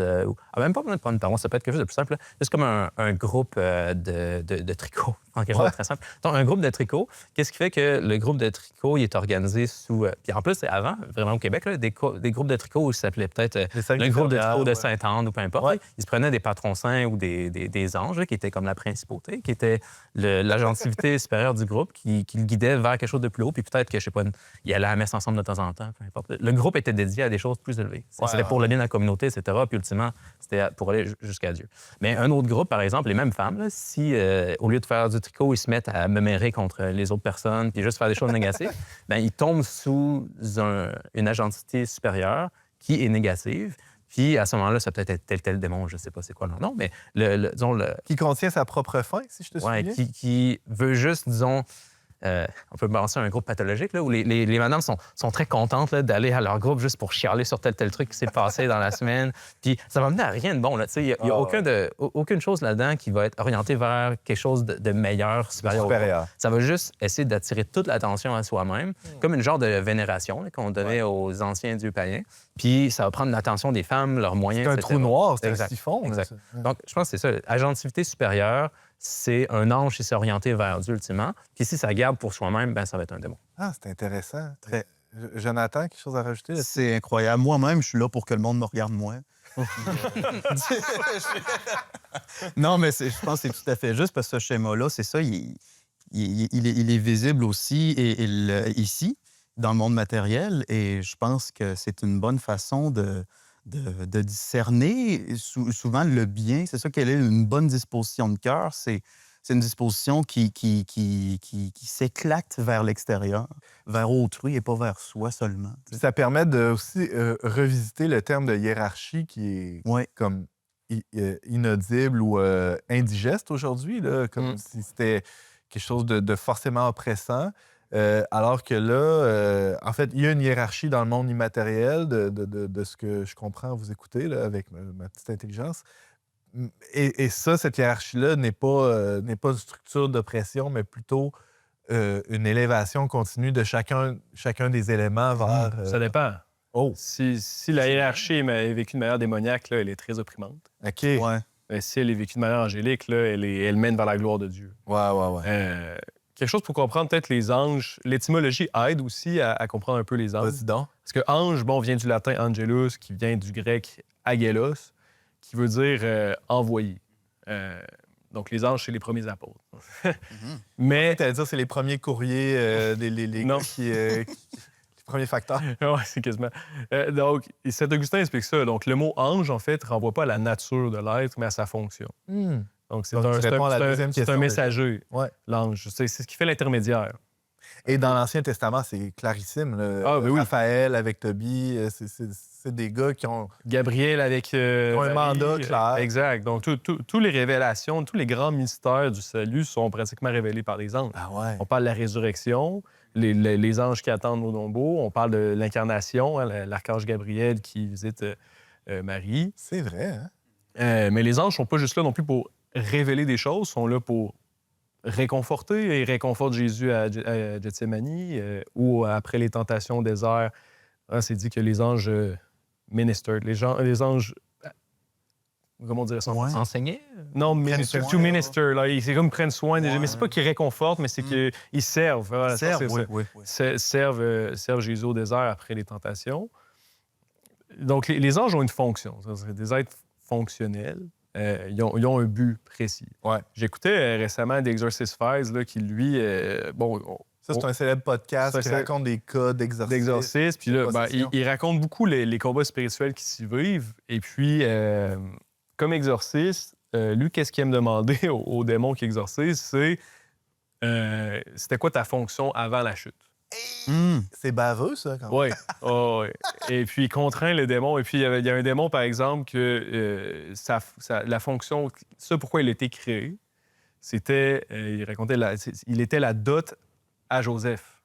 même pas une paroisse, ça peut être quelque chose de plus simple. Là. C'est comme un groupe de tricot, en quelque chose de très simple. Donc, un groupe de tricot, qu'est-ce qui fait que le groupe de tricot il est organisé sous... Puis en plus, avant, vraiment au Québec, là, des groupes de tricot, ça s'appelait peut-être le groupe de tricot de Sainte-Anne ou peu importe. Ouais. Ils se prenaient des patrons saints ou des anges là, qui étaient comme la principauté, qui était l'agentivité supérieure du groupe, qui le guidait vers quelque chose de plus haut. Puis peut-être que, je sais pas, ils allaient à la messe ensemble de temps en temps, peu importe. Le groupe était dédié à des choses plus élevées. C'était pour le bien de la communauté, etc. Puis ultimement, c'était pour aller jusqu'à Dieu. Mais un autre groupe, par exemple, les mêmes femmes, là, si au lieu de faire du tricot, ils se mettent à mémérer contre les autres personnes puis juste faire des choses négatives, bien, ils tombent sous une agentivité supérieure qui est négative. Puis à ce moment-là, ça peut être tel démon, je ne sais pas c'est quoi leur nom, mais disons... Qui contient sa propre fin, si je te souviens. Qui veut juste, disons... on peut penser à un groupe pathologique là, où les madames sont très contentes là, d'aller à leur groupe juste pour chialer sur tel truc qui s'est passé dans la semaine. Puis ça va mener à rien de bon. Il n'y a aucune chose là-dedans qui va être orientée vers quelque chose de meilleur, supérieur. Ça va juste essayer d'attirer toute l'attention à soi-même, comme une genre de vénération là, qu'on donnait aux anciens dieux païens. Puis ça va prendre l'attention des femmes, leurs moyens, C'est un etc. trou noir, c'est un Exact. siphon. là, Exact. ça. Donc, je pense que c'est ça. Agentivité supérieure, c'est un ange qui s'est orienté vers Dieu ultimement. Puis si ça garde pour soi-même, ben ça va être un démon. Ah, c'est intéressant. Jonathan, quelque chose à rajouter là-dessus? C'est incroyable. Moi-même, je suis là pour que le monde me regarde moins. Non, mais je pense que c'est tout à fait juste parce que ce schéma-là, c'est ça, il est visible aussi ici, dans le monde matériel, et je pense que c'est une bonne façon de discerner souvent le bien. C'est ça qu'elle est une bonne disposition de cœur. C'est une disposition qui s'éclate vers l'extérieur, vers autrui et pas vers soi seulement. Puis ça permet de aussi revisiter le terme de hiérarchie qui est comme inaudible ou indigeste aujourd'hui, là, comme si c'était quelque chose de forcément oppressant. Alors que là, en fait, il y a une hiérarchie dans le monde immatériel de ce que je comprends à vous écouter là, avec ma petite intelligence. Et ça, cette hiérarchie-là n'est pas une structure d'oppression, mais plutôt une élévation continue de chacun des éléments vers... Ça dépend. Oh, Si la hiérarchie est vécue de manière démoniaque, là, elle est très opprimante. OK. Ouais. Mais si elle est vécue de manière angélique, là, elle mène vers la gloire de Dieu. Ouais. Quelque chose pour comprendre peut-être les anges. L'étymologie aide aussi à comprendre un peu les anges. Vas-y donc. Parce que ange, vient du latin angelus, qui vient du grec agelos, qui veut dire envoyé. Donc les anges, c'est les premiers apôtres. Mais T'allais dire c'est les premiers courriers, les Non. les premiers facteurs. oui, c'est quasiment. Donc, Saint Augustin explique ça. Donc, le mot ange, en fait, renvoie pas à la nature de l'être, mais à sa fonction. Donc, c'est Donc, tu réponds à la deuxième c'est question, un messager, Ouais. l'ange. C'est ce qui fait l'intermédiaire. Et dans l'Ancien Testament, c'est clarissime. Là. Ah, ben oui. Raphaël avec Tobie, c'est des gars qui ont... Gabriel avec... ont un Marie, mandat clair. Exact. Donc, toutes les révélations, tous les grands mystères du salut sont pratiquement révélés par les anges. Ah ouais. On parle de la résurrection, les anges qui attendent nos tombeaux. On parle de l'incarnation, hein, l'archange Gabriel qui visite Marie. C'est vrai, hein? Mais les anges sont pas juste là non plus pour révéler des choses, sont là pour réconforter. Ils réconfortent Jésus à Gethsémani ou après les tentations au désert. C'est dit que les anges ministered. Les anges... Comment dire ça? Ouais. Enseigner? Non, Prennent minister, soin. to minister. Là, c'est comme prennent soin. Ouais. Mais c'est pas qu'ils réconfortent, mais c'est qu'ils servent. Voilà, ça, c'est ça. Oui. Servent Jésus au désert après les tentations. Donc, les anges ont une fonction. C'est des êtres fonctionnels. Ils ont un but précis. Ouais. J'écoutais récemment The Exorcist Files, là, qui, lui... Ça, c'est un célèbre podcast qui raconte des cas d'exorcisme. Puis là, il raconte beaucoup les combats spirituels qui s'y vivent. Et puis, comme exorciste, lui, qu'est-ce qu'il aime demander aux démons qui exorcisent, c'est c'était quoi ta fonction avant la chute? C'est baveux, ça, quand même. Oui. Ouais. Et puis, il contraint le démon. Et puis, il y a un démon, par exemple, que la fonction, ça, pourquoi il a été créé, c'était, il racontait, il était la dot à Joseph.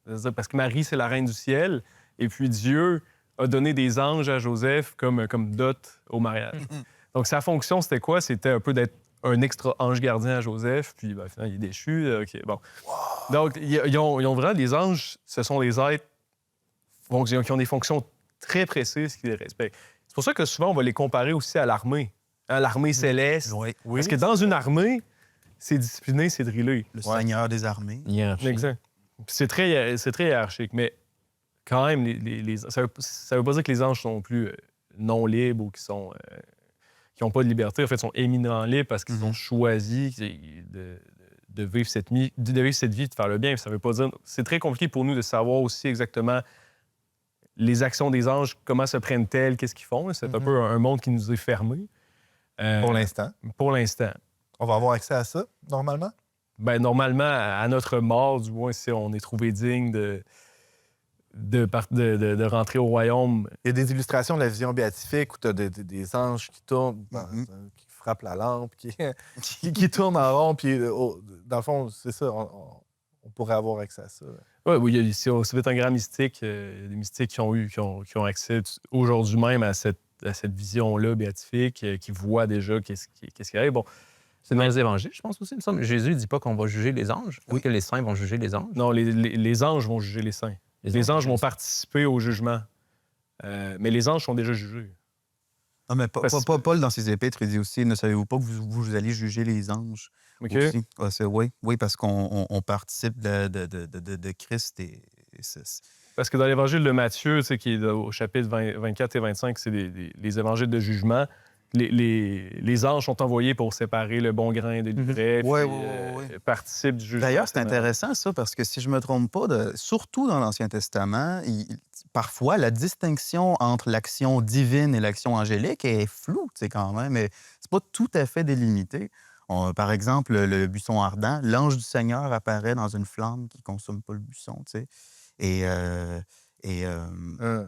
C'est-à-dire parce que Marie, c'est la reine du ciel. Et puis, Dieu a donné des anges à Joseph comme dot au mariage. Donc, sa fonction, c'était quoi? C'était un peu d'être un extra ange gardien à Joseph. Puis, finalement, il est déchu. OK, bon. Wow. Donc, ils ont vraiment des anges. Ce sont des êtres qui ont des fonctions très précises qui les respectent. C'est pour ça que souvent, on va les comparer aussi à l'armée. Hein, l'armée céleste. Oui. Parce que dans une armée, c'est discipliné, c'est drillé. Le Seigneur des armées. Exact. C'est très hiérarchique. Mais quand même, ça veut pas dire que les anges sont plus non libres ou qui n'ont pas de liberté. En fait, ils sont éminemment libres parce qu'ils ont choisi de vivre cette vie, de faire le bien. Ça veut pas dire... C'est très compliqué pour nous de savoir aussi exactement les actions des anges, comment se prennent-elles, qu'est-ce qu'ils font. C'est un peu un monde qui nous est fermé. Pour l'instant. Pour l'instant. On va avoir accès à ça, normalement? Bien, normalement, à notre mort, du moins, si on est trouvé digne de rentrer au royaume. Il y a des illustrations de la vision béatifique où tu as des anges qui tournent, qui frappent la lampe, qui tournent en rond. Puis, dans le fond, c'est ça, on pourrait avoir accès à ça. Oui, ça va être un grand mystique. Il y a des mystiques qui ont accès aujourd'hui même à cette vision-là béatifique, qui voient déjà qu'est-ce qui arrive. Bon, c'est dans les évangiles, je pense aussi. Il me semble. Jésus ne dit pas qu'on va juger les anges, que les saints vont juger les anges. Non, les anges vont juger les saints. Les anges vont participer au jugement. Mais les anges sont déjà jugés. Non, mais Paul, dans ses épîtres, il dit aussi, ne savez-vous pas que vous allez juger les anges? OK. Aussi? Oui, parce qu'on participe de Christ. Parce que dans l'évangile de Matthieu, qui est au chapitre 24 et 25, c'est les évangiles de jugement. Les anges sont envoyés pour séparer le bon grain du vrai, participent du jugement. D'ailleurs, c'est intéressant, ça, parce que si je ne me trompe pas, surtout dans l'Ancien Testament, parfois, la distinction entre l'action divine et l'action angélique est floue, quand même, mais c'est pas tout à fait délimité. Par exemple, le buisson ardent, l'ange du Seigneur apparaît dans une flamme qui ne consomme pas le buisson,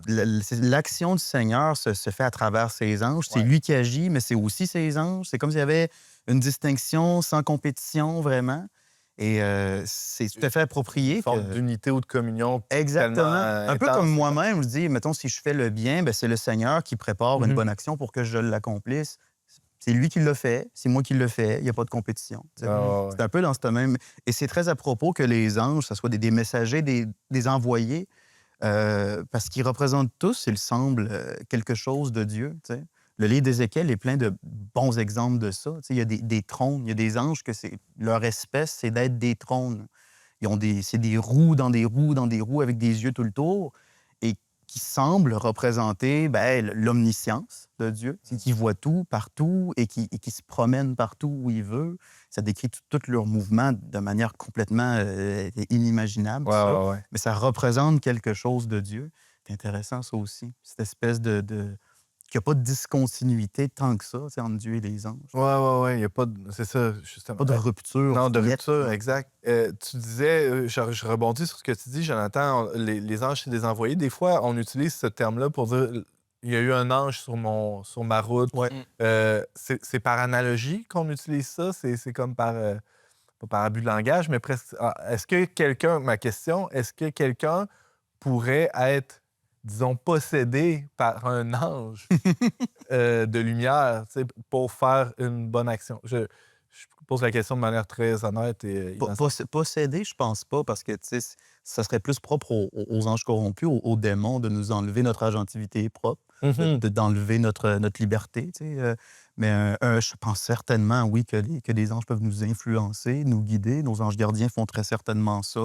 l'action du Seigneur se fait à travers ses anges. C'est lui qui agit, mais c'est aussi ses anges. C'est comme s'il y avait une distinction sans compétition, vraiment. Et c'est tout à fait approprié. Une forme d'unité ou de communion. Exactement. Un peu comme moi-même, je dis, mettons, si je fais le bien, bien, c'est le Seigneur qui prépare une bonne action pour que je l'accomplisse. C'est lui qui l'a fait, c'est moi qui le fais, il n'y a pas de compétition. C'est un peu dans ce même... Et c'est très à propos que les anges, ce soit des messagers, des envoyés, parce qu'ils représentent tous, il semble, quelque chose de Dieu. T'sais. Le livre d'Ézéchiel est plein de bons exemples de ça. T'sais, il y a des trônes, il y a des anges que leur espèce, c'est d'être des trônes. C'est des roues dans des roues dans des roues avec des yeux tout le tour et qui semblent représenter l'omniscience de Dieu, qui voit tout, partout et qui se promène partout où il veut. Ça décrit tous leurs mouvements de manière complètement inimaginable. Mais ça représente quelque chose de Dieu. C'est intéressant, ça aussi. Cette espèce qu'il n'y a pas de discontinuité tant que ça entre Dieu et les anges. Oui. Il n'y a pas de... C'est ça, justement. Pas de rupture. Non, de rupture, exact. Tu disais, je rebondis sur ce que tu dis, Jonathan, les anges, c'est des envoyés. Des fois, on utilise ce terme-là pour dire il y a eu un ange sur ma route. C'est par analogie qu'on utilise ça. C'est comme pas par abus de langage, mais presque. Est-ce que quelqu'un pourrait être, disons, possédé par un ange de lumière pour faire une bonne action? Je pose la question de manière très honnête et posséder, je pense pas, parce que ça serait plus propre aux anges corrompus, aux démons, de nous enlever notre agentivité propre, d'enlever notre liberté. Mais je pense certainement, oui, que des anges peuvent nous influencer, nous guider. Nos anges gardiens font très certainement ça.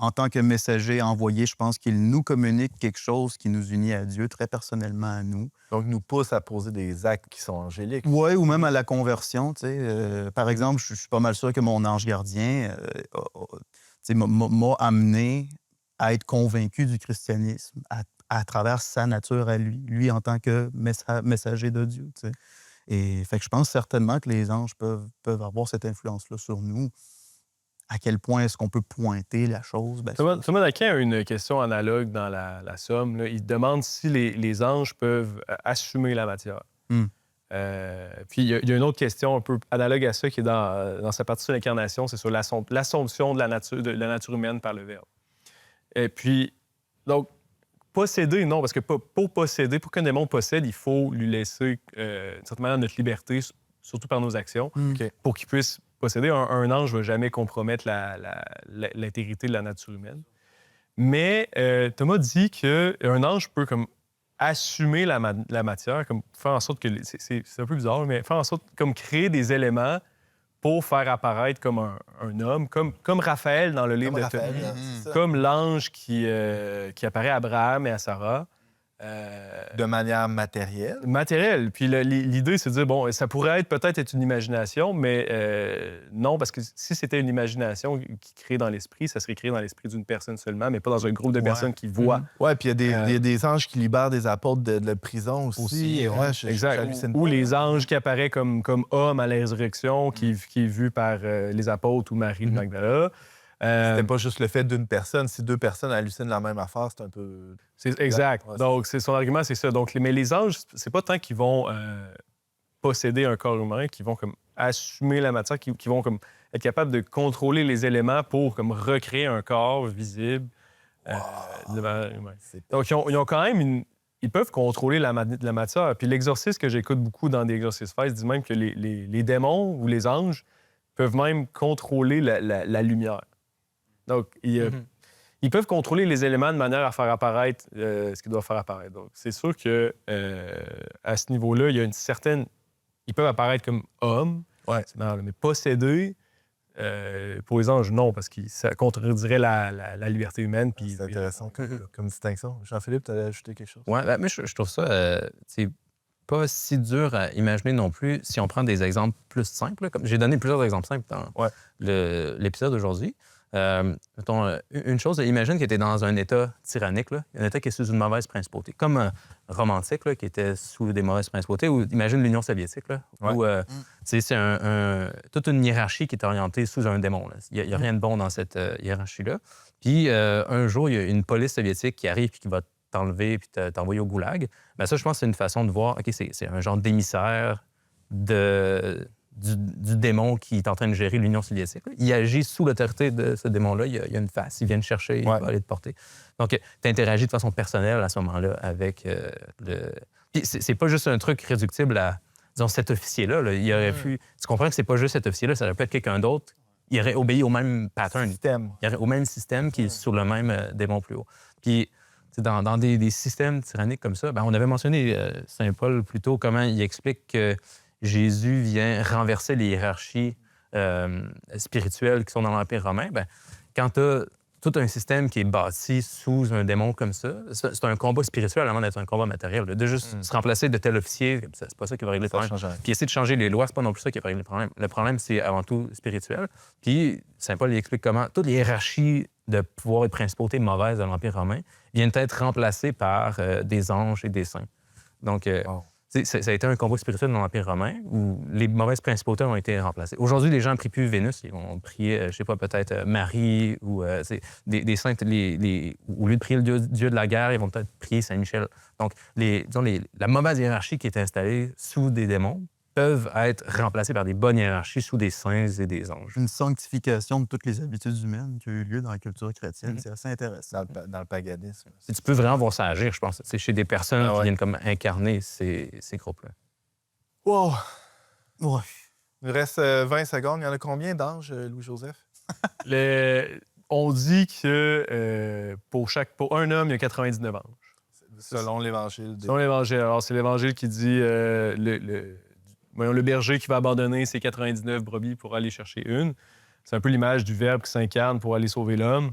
en tant que messager envoyé, je pense qu'il nous communique quelque chose qui nous unit à Dieu, très personnellement à nous. Donc, nous pousse à poser des actes qui sont angéliques. Oui, ou même à la conversion. Tu sais. Par exemple, je suis pas mal sûr que mon ange gardien m'a amené à être convaincu du christianisme à travers sa nature à lui en tant que messager de Dieu. Tu sais. Et fait que je pense certainement que les anges peuvent avoir cette influence-là sur nous. À quel point est-ce qu'on peut pointer la chose? Ben, Thomas Daquin a une question analogue dans la somme. Là. Il demande si les anges peuvent assumer la matière. Mm. Puis il y a une autre question un peu analogue à ça qui est dans sa partie sur l'incarnation, c'est sur l'assomption de la nature humaine par le Verbe. Et puis, donc, posséder, non, parce que pour posséder, pour qu'un démon possède, il faut lui laisser, d'une certaine manière, notre liberté, surtout par nos actions, pour qu'il puisse posséder. Un ange ne va jamais compromettre l'intégrité de la nature humaine. Mais Thomas dit qu'un ange peut comme assumer la matière, comme faire en sorte que... C'est un peu bizarre, mais faire en sorte comme créer des éléments pour faire apparaître comme un homme, comme Raphaël dans le livre de Raphaël, Tobie, c'est ça. comme l'ange qui apparaît à Abraham et à Sarah. De manière matérielle. Matériel. Puis l'idée, c'est de dire, bon, ça pourrait peut-être être une imagination, mais non, parce que si c'était une imagination qui crée dans l'esprit, ça serait créé dans l'esprit d'une personne seulement, mais pas dans un groupe de personnes qui voient. Oui, puis il y a des anges qui libèrent des apôtres de la prison aussi. Ouais, Exact. j'hallucine Ou pas, les là. anges qui apparaissent comme homme à la résurrection, qui est vu par les apôtres ou Marie de Magdala. C'était pas juste le fait d'une personne. Si deux personnes hallucinent la même affaire, c'est un peu... C'est exact. Ouais, Donc, son argument, c'est ça. Donc, mais les anges, c'est pas tant qu'ils vont posséder un corps humain, qu'ils vont comme assumer la matière, qui vont comme être capables de contrôler les éléments pour comme recréer un corps visible. Devant l'humain. Donc, ils ont quand même ils peuvent contrôler la matière. Puis l'exorcisme que j'écoute beaucoup dans des exorcismes faits dit même que les démons ou les anges peuvent même contrôler la lumière. Donc, ils peuvent contrôler les éléments de manière à faire apparaître ce qu'ils doivent faire apparaître. Donc, c'est sûr que à ce niveau-là, il y a une certaine... Ils peuvent apparaître comme hommes, mais possédés, pour les anges, non, parce que ça contredirait la liberté humaine. Puis, C'est intéressant comme distinction. Jean-Philippe, tu allais ajouter quelque chose? Oui, mais je trouve ça c'est pas si dur à imaginer non plus si on prend des exemples plus simples. Comme j'ai donné plusieurs exemples simples dans l'épisode d'aujourd'hui. Mettons, une chose, imagine que tu es dans un État tyrannique, là, un État qui est sous une mauvaise principauté, comme un romantique là, qui était sous des mauvaises principautés, ou imagine l'Union soviétique, là, où c'est toute une hiérarchie qui est orientée sous un démon. Il n'y a rien de bon dans cette hiérarchie-là. Puis un jour, il y a une police soviétique qui arrive et qui va t'enlever puis t'envoyer au goulag. Bien, ça, je pense que c'est une façon de voir, OK, c'est un genre d'émissaire du démon qui est en train de gérer l'Union soviétique. Il agit sous l'autorité de ce démon-là. Il y a une face. Il vient te chercher, il va aller te porter. Donc, tu interagis de façon personnelle à ce moment-là avec le... Puis c'est pas juste un truc réductible à, disons, cet officier-là. Là. Il aurait pu... Tu comprends que c'est pas juste cet officier-là, ça aurait pu être quelqu'un d'autre. Il aurait obéi au même pattern. Il aurait au même système qui est sur le même démon plus haut. Puis, dans des systèmes tyranniques comme ça, on avait mentionné Saint Paul plus tôt, comment il explique que Jésus vient renverser les hiérarchies spirituelles qui sont dans l'Empire romain. Quand tu as tout un système qui est bâti sous un démon comme ça, c'est un combat spirituel avant d'être un combat matériel. De juste se remplacer de tel officier, c'est pas ça qui va régler le problème. Puis essayer de changer les lois, c'est pas non plus ça qui va régler le problème. Le problème, c'est avant tout spirituel. Puis Saint Paul il explique comment toutes les hiérarchies de pouvoir et de principautés mauvaises de l'Empire romain viennent être remplacées par des anges et des saints. Donc, ça a été un combat spirituel dans l'Empire romain où les mauvaises principautés ont été remplacées. Aujourd'hui, les gens ne prient plus Vénus, ils vont prier, je sais pas, peut-être Marie ou des saintes. Au lieu de prier le dieu de la guerre, ils vont peut-être prier Saint-Michel. Donc, la mauvaise hiérarchie qui est installée sous des démons peuvent être remplacées par des bonnes hiérarchies sous des saints et des anges. Une sanctification de toutes les habitudes humaines qui a eu lieu dans la culture chrétienne. C'est assez intéressant. Dans le paganisme. Tu peux vraiment voir ça agir, je pense. C'est chez des personnes qui viennent comme incarner ces groupes-là. Wow! Ouais. Il nous reste 20 secondes. Il y en a combien d'anges, Louis-Joseph? On dit que pour un homme, il y a 99 anges. Selon l'Évangile. Selon l'Évangile. Alors, c'est l'Évangile qui dit le berger qui va abandonner ses 99 brebis pour aller chercher une. C'est un peu l'image du Verbe qui s'incarne pour aller sauver l'homme.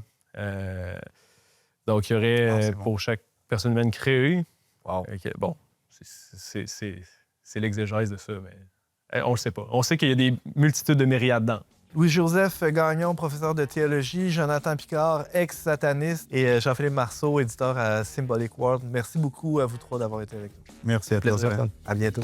Donc, il y aurait, Ah, c'est bon. pour chaque personne humaine créée, Wow. bon, c'est l'exégèse de ça, mais on le sait pas. On sait qu'il y a des multitudes de myriades dedans. Louis-Joseph Gagnon, professeur de théologie, Jonathan Picard, ex-sataniste, et Jean-Philippe Marceau, éditeur à Symbolic World. Merci beaucoup à vous trois d'avoir été avec nous. Merci à toi. Plaisir. Stéphane. À bientôt.